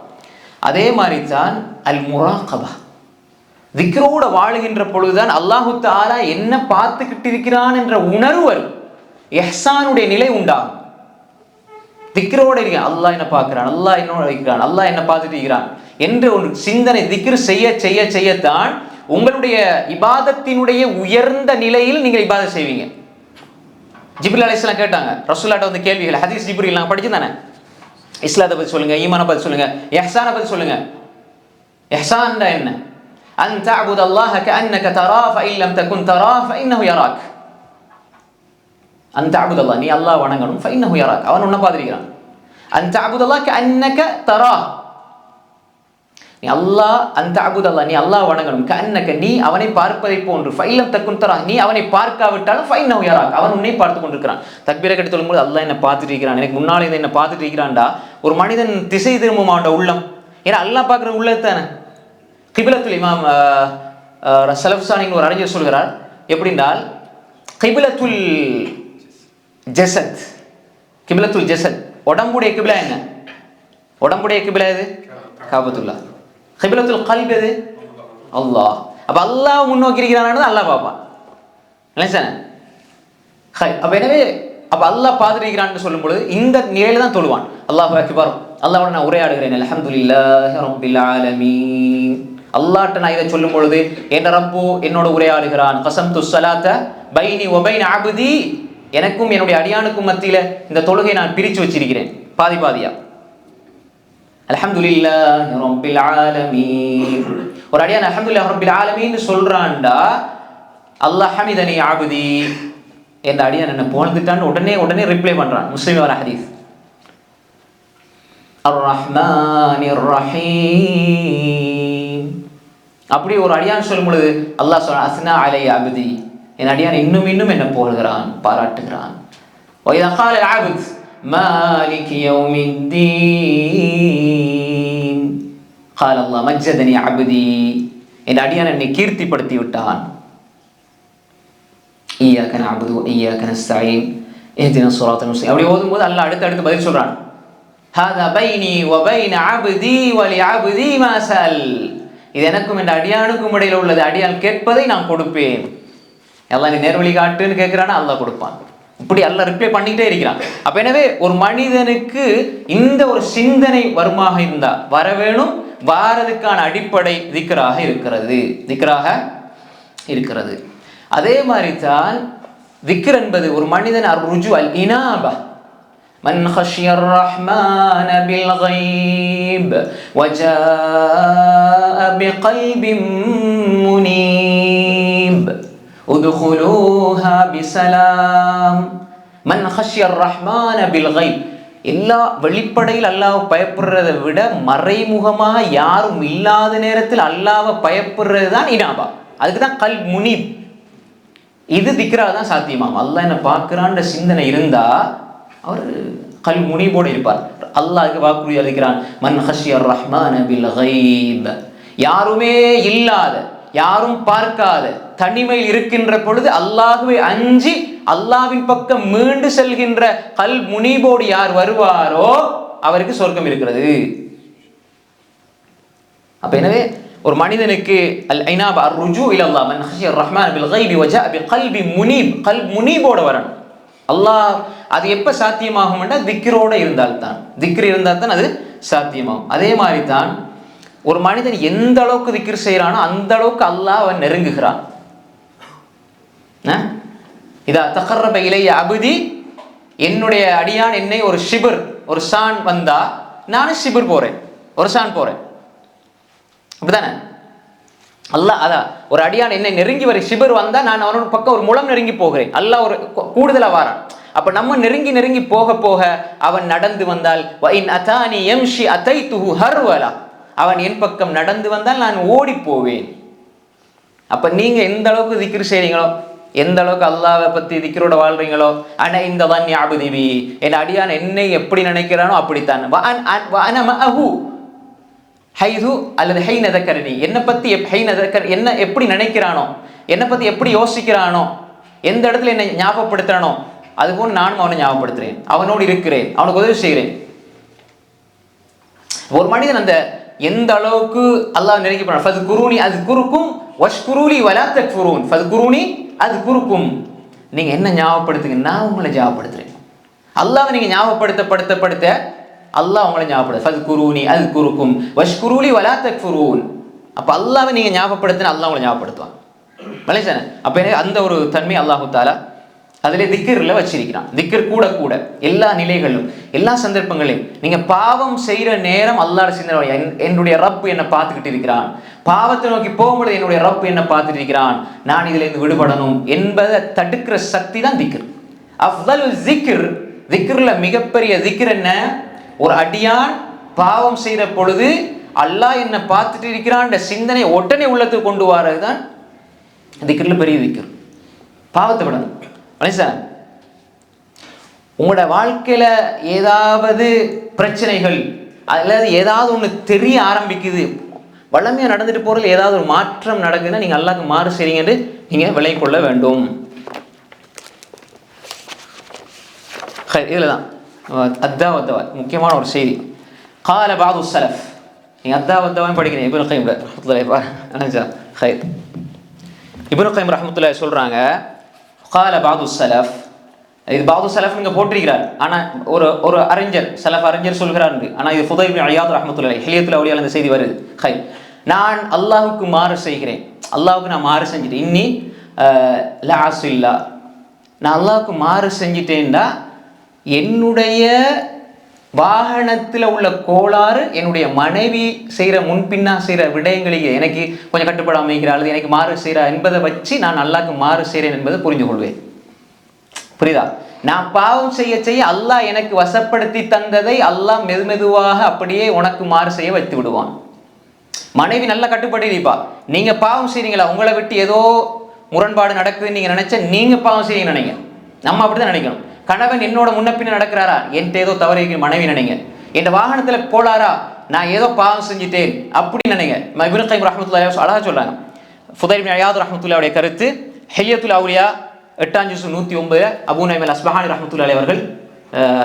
அதே மாதிரி தான் அல் முராகபா, திக்ரோட வாழுகின்ற பொழுதுதான் அல்லாஹு தஆலா என்ன பார்த்துக்கிட்டு இருக்கிறான் என்ற உணர்வு வரும், இஹ்சானுடைய நிலை உண்டாகும். திக்ரோட இருக்க அல்லாஹ் என்ன பார்க்கிறான், அல்லாஹ் என்னோட இருக்கிறான், அல்லாஹ் என்ன பார்த்துட்டு இருக்கிறான் என்ற ஒரு சிந்தனை திக்ர் செய்ய செய்ய செய்யத்தான் உங்களுடைய இபாதத்தினுடைய உயர்ந்த நிலையில் நீங்கள் இபாதத் செய்வீங்க. ஜிப்ரீல் அலைஹிஸ்ஸலாம் கேட்டாங்க ரசூலுல்லாஹ்ட்ட வந்து கேள்விகள், ஹதீஸ் ஜிப்ரீல் நாங்கள் படிச்சு தானே, இஸ்லாத்தை பற்றி சொல்லுங்க, ஈமானை பற்றி சொல்லுங்க, இஹ்சானை பற்றி சொல்லுங்க. இஹ்சான் என்ன? அன் தஅபுத அல்லாஹ கஅன்னக தரா ஃபஇன் லம் தகுன் தரா ஃபஇன்னஹு யராக். அன் தஅபுத அல்லாஹ், நீ அல்லாஹ் வணங்கணும், ஃபஇன்னஹு யராக், அவன் உன்னை பார்த்திருக்கிறான். அன் தஅபுத அல்லாஹ கஅன்னக தரா, நீ அல்லாஹ் அன் தஅபுத அல்லாஹ், நீ அல்லாஹ் வணங்கணும், கஅன்னக நீ அவனை பார்ப்பதை போன்று, ஃபஇன் லம் தகுன் தரா, நீ அவனை பார்க்காவிட்டாலும் ஃபஇன்னஹு யராக், அவன் உன்னை பார்த்து கொண்டிருக்கிறான். தக்பீரை கட்டி சொல்லும்போது அல்லாஹ் என்ன பார்த்துட்டு இருக்கிறான், எனக்கு முன்னாலே இருந்து என்ன பார்த்துட்டு இருக்கிறான்டா, ஒரு மனிதன் திசை திரும்புமாண்ட உள்ளம், ஏன்னா அல்லாஹ் பார்க்குற உள்ளத்தானே. கிபிலத்துல் இமாம் சலஃப்சானின் ஒரு அறிஞர் சொல்கிறார், எப்படின்னால் கிபிலத்துல் ஜஸத், கிபிலத்துல் ஜஸத், உடம்புடைய கிபிலா என்ன? உடம்புடைய கிபிலா எது? காபத்துல்லாஹ். கிபிலத்துல் கல்ப் எது? அல்லாஹ். அப்ப அல்லாஹ் முன்னோக்கி இருக்கிறான்னு அல்லாஹ் பார்ப்பான். அப்ப எனவே அப்ப அல்லாஹ் பார்த்துட்டு இருக்கிறான்னு சொல்லும் பொழுது இந்த நிலையில தான் தொழுவான். அல்லாஹு அக்பர், அல்லாஹ்வோட நான் உரையாடுகிறேன், அல்ஹம்துலில்லாஹி ரப்பில் ஆலமீன். அல்லாஹ்ட்ட நான் இதை சொல்லும் பொழுது என் ரப்பு என்னோட உரையாடுகிறான். கஸம்து ஸலாத்த பைனி வ பைன அப்தி, எனக்கும் என்னுடைய அடியானுக்கும் மத்தியில இந்த தொழுகை நான் பிரிச்சு வச்சிருக்கிறேன் பாதி பாதியா. அல்ஹம்துலில்லாஹி ரப்பில் ஆலமீன், ஒரு அடியான் அல்ஹம்துலில்லாஹி ரப்பில் ஆலமீன் சொல்றான்டா, அல்லாஹ் ஹமிதனி அப்தி, என் அடியான் என்ன புகழ்ந்துட்டான்னு உடனே ரிப்ளை பண்றான். முஸ்லிம் வர ஹதீஸ். அர் ரஹ்மானிர் ரஹீம், அப்படி ஒரு அடியான் சொல்லும் பொழுது அல்லாஹ் சொல்றான் அஸ்னா அலைய அப்தி, என் அடியான் இன்னும் இன்னும் என்ன புகழ்கிறான், பாராட்டுகிறான். وإذا قال العبد مالك يوم الدين قال الله مجدني عبدي, என் அடியான் என்னை கீர்த்திப்படுத்தி விட்டான். إياك نعبد وإياك نستعين اهدنا الصراط المستقيم, அப்படி ஓதும்போது அல்லாஹ் அடுத்து பதில் சொல்றான். هذا بيني وبين عبدي ولعبدي ما سأل, இது எனக்கும் என் அடியானுக்கும் இடையில உள்ளது, அடியான் கேட்பதை நான் கொடுப்பேன். அல்லாஹ் நீ நேர்வழி காட்டுன்னு கேட்கிறானா அல்லாஹ் கொடுப்பான். இப்படி அல்லாஹ் ரிப்ளை பண்ணிக்கிட்டே இருக்கிறான். அப்ப எனவே ஒரு மனிதனுக்கு இந்த ஒரு சிந்தனை வருமாக இருந்தா வர வேணும், வாரதுக்கான அடிப்படை திக்ராக இருக்கிறது. அதே மாதிரி தான் திக்ர் என்பது ஒரு மனிதன் அர்ருஜு அல் இனாபா, மன் ஹஷியர் ரஹ்மான பில் கைப் வஜாஅ பிகல்பின் முனீப் உத்குலூஹா பிஸலாம். மன் ஹஷியர் ரஹ்மான பில் கைப், எல்லா வெளிப்படையில் அல்லாஹ்வை பயப்படுறதை விட மறைமுகமாக யாரும் இல்லாத நேரத்தில் அல்லாஹ்வை பயப்படுறது தான் இனாபா. அதுக்கு தான் கல்ப் முனீப். இது திக்ராக தான் சாத்தியமாகும். அல்லாஹ் என்ன பார்க்கிறான்ற சிந்தனை இருந்தா அவர் கல் முனீபோடு இருப்பார். அல்லாஹ்க்கு வாக்குறுதி அளிக்கிறான், மன் ஹஷியர் ரஹ்மான பில் கைப், யாருமே இல்லாத யாரும் பார்க்காத தனிமையில் இருக்கின்ற பொழுது அல்லாஹ்வை அஞ்சி அல்லாஹ்வின் பக்கம் மீண்டு செல்கின்ற கல்ப் முனீபோடு யார் வருவாரோ அவருக்கு சொர்க்கம் இருக்கிறது. அப்ப எனவே ஒரு மனிதனுக்கு அல் ஐனாப அர்ருஜூ இலல்லாஹ் மன் ஹஷிய ரஹ்மான் பில் கைபி வஜா பிகல்பி முனீப், கல்ப் முனீபோட வரணும். அல்லாஹ் அது எப்ப சாத்தியமாகும்னா திக்ரோட இருந்தால்தான், திக்ர் இருந்தால்தான் அது சாத்தியமாகும். அதே மாதிரி தான் ஒரு மனிதன் எந்த அளவுக்கு திக்ர் செய்யறானோ அந்த அளவுக்கு அல்லாஹ் அவன் நெருங்குகிறான். இதா தகர்ரப இலைய அபுதி, என்னுடைய அடியான் என்னை ஒரு ஷிபர் ஒரு சான் வந்தா நானும் ஷிபர் போறேன், ஒரு சான் போறேன். அப்படிதானே? அல்லாஹ் அதான் ஒரு அடியான் என்னை நெருங்கி வரை ஷிபர் வந்தா நான் அவனோட பக்கம் ஒரு முழம் நெருங்கி போகிறேன். அல்லாஹ் ஒரு கூடுதலா வாரான். அப்ப நம்ம நெருங்கி நெருங்கி போக போக அவன் நடந்து வந்தால் அதானி யம்ஷி அதைதுஹு ஹர்வலா, அவன் என் பக்கம் நடந்து வந்தால் நான் ஓடி போவேன். அப்ப நீங்க எந்த அளவுக்கு திக்ர் செய்றீங்களோ, எந்த அளவுக்கு அல்லாஹ்வை பத்தி திக்ரோட வாழ்றீங்களோ, அன இந்த தான் ஞாபதிபி, என் அடியான் என்னை எப்படி நினைக்கிறானோ அப்படித்தான். ஹைது அல்லது ஹை நதக்கரணி, என்னை பத்தி ஹை நதக்கர் என்ன எப்படி நினைக்கிறானோ, என்னை பத்தி எப்படி யோசிக்கிறானோ, எந்த இடத்துல என்னை ஞாபகப்படுத்துறானோ அதுபோல் நானும் அவனை ஞாபகப்படுத்துறேன், அவனோடு இருக்கிறேன், அவனுக்கு உதவி செய்கிறேன். ஒரு மனிதன் அந்த எந்த அளவுக்கு அல்லாஹ் நெருங்கி போனான். ஃபத்குரூனி அஸ்குருக்கும் வஷ்குரூலி வலா தக்ஃபுரூன், ஃபத்குரூனி அஸ்குருக்கும், நீங்க என்ன ஞாபகப்படுத்துங்க நான் உங்களை ஞாபகப்படுத்துறேன். அல்லாஹ்வை நீங்க ஞாபகப்படுத்த அல்லாஹ் உங்களை ஞாபகப்படுத்து. ஃபத்குரூனி அஸ்குருக்கும் வஷ்குரூலி வலா தக்ஃபுரூன். அப்ப அல்லாஹ்வை நீங்க ஞாபகப்படுத்தினா அல்லாஹ் உங்களை ஞாபகப்படுத்துவான். வலைசானே? அப்ப அந்த ஒரு தன்மை அல்லாஹு தஆலா அதிலே திக்ர்ல வச்சிருக்கிறான். திக்ர் கூட கூட எல்லா நிலைகளிலும் எல்லா சந்தர்ப்பங்களையும் நீங்க பாவம் செய்யற நேரம் அல்லாஹ் சிந்தனை, என்னுடைய ரப் என்னை பார்த்துக்கிட்டு இருக்கிறான், பாவத்தை நோக்கி போகும்போது என்னுடைய ரப் என்னை பார்த்துட்டு இருக்கிறான், நான் இதுல இருந்து விடுபடணும் என்பதை தடுக்கிற சக்தி தான் திக்ர். அஃதலு திக்ர், திக்ர்ல மிகப்பெரிய திக்ர் என்ன? ஒரு அடியான் பாவம் செய்யற பொழுது அல்லாஹ் என்னை பார்த்துட்டு இருக்கிறான் சிந்தனை உடனே உள்ளத்துக்கு கொண்டு வரதுதான் திக்ர்ல பெரிய திக்ர். பாவத்தை விடணும். உங்களோட வாழ்க்கையில ஏதாவது பிரச்சனைகள் அல்லது ஏதாவது ஒண்ணு தெரிய ஆரம்பிக்குது, வளமையா நடந்துட்டு போறது ஏதாவது ஒரு மாற்றம் நடக்குதுன்னா நீங்க அல்லாஹ்க்கு மாறு செய்றீங்க என்று நீங்க விளங்கிக் கொள்ள வேண்டும். இதுலதான் அத்தாவத்தவா முக்கியமான ஒரு செய்தி. கால பாது சலஃப், நீங்க அத்தாவத்தவா படிக்கிறீங்க இப்னு கைம் ரஹ்மத்துல்லாஹி இப்னு கைம் ரஹ்மத்துல்லாஹி சொல்றாங்க, கால பாது சலஃப், இது பாது சலஃப் நீங்க போட்டிருக்கிறார், ஆனா ஒரு ஒரு அறிஞர் சலஃப் அறிஞர் சொல்கிறார். ஆனா இது ஃபுதைல் இப்னு இயாத் ரஹ்மத்துல்லாஹி ஹிலியத்துல் அவுலியால இந்த செய்தி வருது. நான் அல்லாஹ்வுக்கு மாறு செய்கிறேன், அல்லாஹ்வுக்கு நான் மாறு செஞ்சிட்டேன். இன்னி லஅஸில்லா, நான் அல்லாஹ்வுக்கு மாறு செஞ்சிட்டேன்டா என்னுடைய வாகனத்தில் உள்ள கோளாறு என்னுடைய மனைவி செய்கிற முன்பின்னா செய்கிற விடயங்களுக்கு எனக்கு கொஞ்சம் கட்டுப்படாமல் இருக்கிற அல்லது எனக்கு மாறு செய்கிற என்பதை வச்சு நான் அல்லாஹ்க்கு மாறு செய்கிறேன் என்பதை புரிந்து கொள்வேன். புரியுதா? நான் பாவம் செய்ய செய்ய அல்லாஹ் எனக்கு வசப்படுத்தி தந்ததை அல்லாஹ் மெதுமெதுவாக அப்படியே உனக்கு மாறு செய்ய வைத்து விடுவான். மனைவி நல்லா கட்டுப்பட்டிருப்பா, நீங்க பாவம் செய்றீங்களா, உங்களை விட்டு ஏதோ முரண்பாடு நடக்குதுன்னு நீங்க நினைச்சா நீங்க பாவம் செய்ய நினைங்க. நம்ம அப்படிதான் நினைக்கணும். கணவன் என்னோட முன்ன பின்ன நடக்கிறாரா, என்கிட்ட ஏதோ தவறு இருக்கிற மனைவி நினைங்க. என் வாகனத்துல போலாரா, நான் ஏதோ பாவம் செஞ்சுட்டேன் அப்படி நினைங்க. இப்னு கைம் ரஹ்மத்துல்லாஹி அழகா சொல்றாங்க. ஃபுதைல் இப்னு இயாத் ரஹ்மத்துல்லாஹி கருத்து ஹிலியத்துல் அவுலியா 8 ஜுஸ் 109 அபூ நைம் அல் அஸ்பஹானி ரஹ்மத்துல்லாஹி அவர்கள்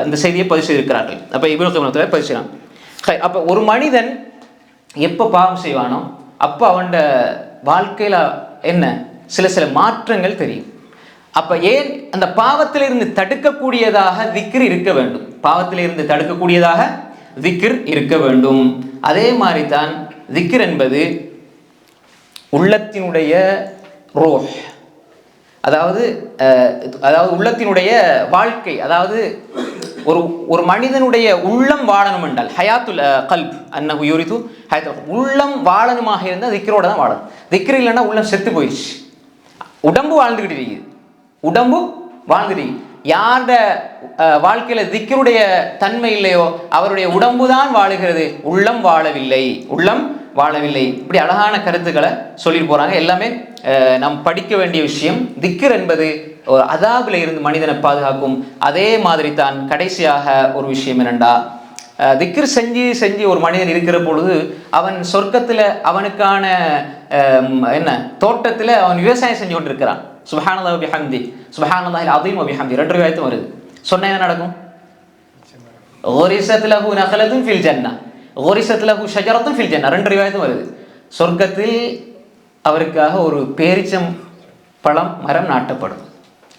இந்த செய்தியை பதிவு செய்திருக்கிறார்கள். அப்ப இப்னு கைம் ரஹ்மத்துல்லாஹி பதிவு செய்றாங்க. அப்ப ஒரு மனிதன் எப்ப பாவம் செய்வானோ அப்ப அவனோட வாழ்க்கையில என்ன சில சில மாற்றங்கள் தெரியும். அப்ப ஏன் அந்த பாவத்திலிருந்து தடுக்கக்கூடியதாக திக்ர் இருக்க வேண்டும், பாவத்திலிருந்து தடுக்கக்கூடியதாக திக்ர் இருக்க வேண்டும். அதே மாதிரி தான் திக்ர் என்பது உள்ளத்தினுடைய ரூஹ், அதாவது உள்ளத்தினுடைய வாழ்க்கை, அதாவது ஒரு மனிதனுடைய உள்ளம் வாழணும் என்றால் ஹயாத்துல் கல்ப் அன்னஹு யூரிது ஹயாத்துல், உள்ளம் வாழணுமாக இருந்தால் திக்ரோட தான் வாழணும். திக்ர் இல்லைன்னா உள்ளம் செத்து போயிடுச்சு. உடம்பு வாழ்ந்துகிட்டு இருக்குது, உடம்பு வாழ்ந்துட்டு யாரோட வாழ்க்கையில திக்ருடைய தன்மை இல்லையோ அவருடைய உடம்பு தான் வாழுகிறது, உள்ளம் வாழவில்லை, உள்ளம் வாழவில்லை. இப்படி அழகான கருத்துக்களை சொல்லிட்டு போறாங்க. எல்லாமே நாம் படிக்க வேண்டிய விஷயம். திக்ர் என்பது ஒரு அதாபில இருந்து மனிதனை பாதுகாக்கும். அதே மாதிரி தான் கடைசியாக ஒரு விஷயம் என்னண்டா, திக்ர் செஞ்சு ஒரு மனிதன் இருக்கிற பொழுது அவன் சொர்க்கத்துல அவனுக்கான என்ன தோட்டத்துல அவன் விவசாயம் செஞ்சு கொண்டிருக்கிறான். சுப்ஹானல்லாஹி வ பிஹம்தி, சுப்ஹானல்லாஹில் அஸீம் வ பிஹம்தி 2 ரிவாயத்தும் வருது. சொன்னா என்ன நடக்கும்? குரிஸத் லஹு நக்லத்துன் ஃபில் ஜன்னah, குரிஸத் லஹு ஷஜரத்துன் ஃபில் ஜன்னah 2 ரிவாயத்தும் வருது. சொர்க்கத்தில் அவருக்காக ஒரு பேரிச்சம் பழம் மரம் நாட்டப்படும்.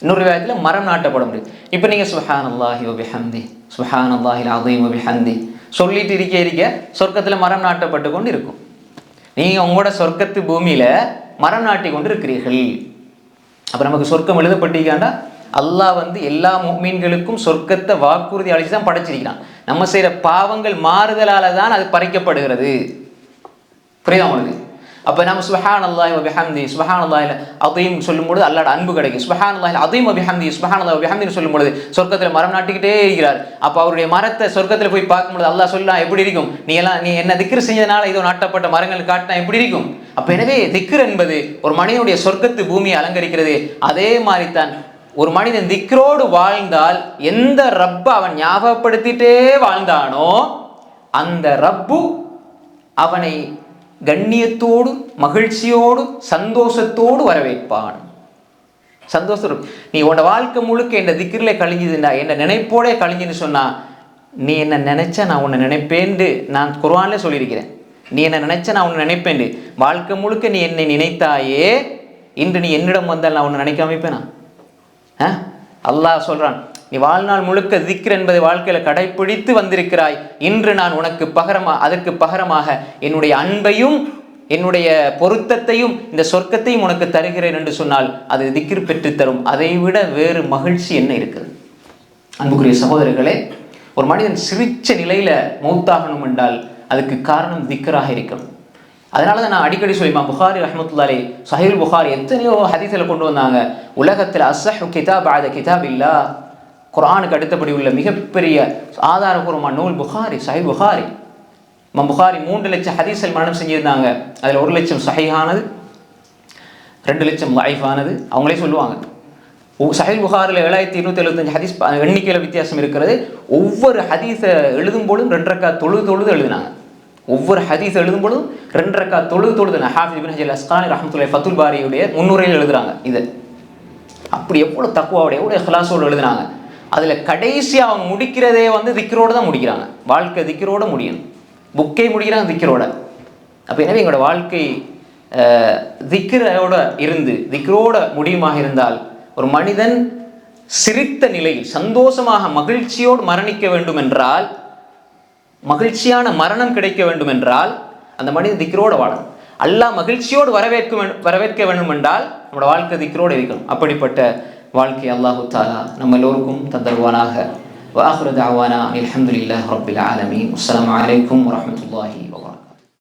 இன்னொரு ரிவாயத்தில் மரம் நாட்டப்படும். இப்போ நீங்கள் சுப்ஹானல்லாஹி வ பிஹம்தி, சுப்ஹானல்லாஹில் அஸீம் வ பிஹம்தி சொல்லிட்டு இருக்க சொர்க்கத்தில் மரம் நாட்டப்பட்டு கொண்டு இருக்கும். நீங்கள் உங்களோட சொர்க்கத்து பூமியில் மரம் நாட்டி கொண்டு இருக்கிறீர்கள். அப்போ நமக்கு சொர்க்கம் எழுதப்பட்டிருக்காண்டா அல்லாஹ் எல்லா முஃமின்களுக்கும் சொர்க்கத்தை வாக்குறுதி அளித்து தான் படைச்சிருக்கிறான். நம்ம செய்கிற பாவங்கள் மாறுதலால் தான் அது பறிக்கப்படுகிறது. புரியுதா உங்களுக்கு? அப்போ நம்ம சுப்ஹானல்லாஹி வ பிஹம்தி, சுப்ஹானல்லாஹில் அஸீம் சொல்லும்போது அல்லாஹ்வோட அன்பு கிடைக்கும். சுப்ஹானல்லாஹில் அஸீம் வ பிஹம்தி, சுப்ஹானல்லாஹி வ பிஹம்தின்னு சொல்லும்போது சொர்க்கத்தில் மரம் நாட்டிக்கிட்டே இருக்கிறார். அப்போ அவருடைய மரத்தை சொர்க்கத்தில் போய் பார்க்கும்போது அல்லாஹ் சொல்லலாம், எப்படி இருக்கும்? நீ என்ன திக்ர் செஞ்சதுனால இதோ நாட்டப்பட்ட மரங்கள் காட்டினா எப்படி இருக்கும்? அப்போ எனவே திக்ர் என்பது ஒரு மனிதனுடைய சொர்க்கத்து பூமியை அலங்கரிக்கிறது. அதே மாதிரி தான் ஒரு மனிதன் திக்ரோடு வாழ்ந்தால் எந்த ரப்பை அவன் ஞாபகப்படுத்திட்டே வாழ்ந்தானோ அந்த ரப்பு அவனை கண்ணியத்தோடு மகிழ்ச்சியோடு சந்தோஷத்தோடு வரவேற்பான். சந்தோஷம். நீ உன்னோட வாழ்க்கை முழுக்க என்ன திக்ரில் கழிஞ்சுதுண்டா, என்ன நினைப்போடே கழிஞ்சுன்னு சொன்னா, நீ என்ன நினைச்சா நான் உன்னை நினைப்பேன்னு நான் குர்ஆன்ல சொல்லியிருக்கிறேன். நீ என்ன நினைச்சா நான் உன்னை நினைப்பேன். வாழ்க்கை முழுக்க நீ என்னை நினைத்தாயே, இன்று நீ என்னிடம் வந்தால் நான் உன்னை நினைக்காம இருப்பேனா? அல்லாஹ் சொல்றான், நீ வாழ்நாள் முழுக்க திக்ர் என்பதை வாழ்க்கையில கடைப்பிடித்து வந்திருக்கிறாய். இன்று நான் உனக்கு அதற்கு பகரமாக என்னுடைய அன்பையும் என்னுடைய பொருத்தத்தையும் இந்த சொர்க்கத்தையும் உனக்கு தருகிறேன் என்று சொன்னால் அது திக்ர் பெற்று தரும். அதை விட வேறு மகிழ்ச்சி என்ன இருக்குது? அன்புக்குரிய சகோதரர்களே, ஒரு மனிதன் சிரிச்ச நிலையில மௌத்தாகணும் என்றால் அதுக்கு காரணம் திக்ராக இருக்கணும். அதனால தான் நான் அடிக்கடி சொல்லிப்பேன், புகாரி ரஹ்மத்துல்லாஹி அலைஹி சஹீஹுல் புகாரி எத்தனையோ ஹதீஸில் கொண்டு வந்தாங்க. உலகத்தில் அஸ்ஸஹு கிதாப் அத கிதாபில்லா, குர்ஆனுக்கு அடுத்தபடி உள்ள மிகப்பெரிய ஆதாரபூர்வமான நூல் புகாரி, சஹீஹ் புகாரி. புகாரி 3 லட்சம் ஹதீஸில் மரணம் செஞ்சிருந்தாங்க. அதில் 1 லட்சம் சஹீஹானது, 2 லட்சம் லைஃபானது. அவங்களே சொல்லுவாங்க. சஹீஹ் புகாரில் 7275 ஹதீஸ் எண்ணிக்கையில் வித்தியாசம் இருக்கிறது. ஒவ்வொரு ஹதீஸை எழுதும்போதும் 2 ரக்காத் தொழுது எழுதினாங்க. ஒவ்வொரு ஹதீஸ் எழுதும்போதும் 2 ரக்காத் தொழுது ஹாஃபிஸ் இப்னு ஹஜர் அஸ்கலானி ரஹ்மத்துல்லாஹி ஃபத்துல் பாரியுடைய முன்னுரையில் எழுதுறாங்க. இது அப்படி எவ்வளோ தக்வாவோட எவ்வளோ இஹ்லாஸோடு எழுதுனாங்க. அதில் கடைசியாக அவங்க முடிக்கிறதே திக்ரோடு தான் முடிக்கிறாங்க. வாழ்க்கை திக்ரோட முடியணும். புக்கை முடிக்கிறாங்க திக்ரோட. அப்போ எனவே எங்களோட வாழ்க்கை திக்ரோட இருந்து திக்ரோட முடியுமாக இருந்தால் ஒரு மனிதன் சிரித்த நிலையில் சந்தோஷமாக மகிழ்ச்சியோடு மரணிக்க வேண்டும் என்றால், மகிழ்ச்சியான மரணம் கிடைக்க வேண்டும் என்றால் அந்த மனிதன் திக்ரோடு வாழணும். அல்லாஹ் மகிழ்ச்சியோடு வரவேற்க வேண்டும் என்றால் நம்மளோட வாழ்க்கை திக்ரோடு இருக்கணும். அப்படிப்பட்ட வாழ்க்கை அல்லாஹு தஆலா நம்ம எல்லோருக்கும் தந்தருவானாக. வ ஆகிரு தஅவானா அல்ஹம்துலில்லாஹி ரப்பில் ஆலமீன். அஸ்ஸலாமு அலைக்கும் வரஹ்மத்துல்லாஹி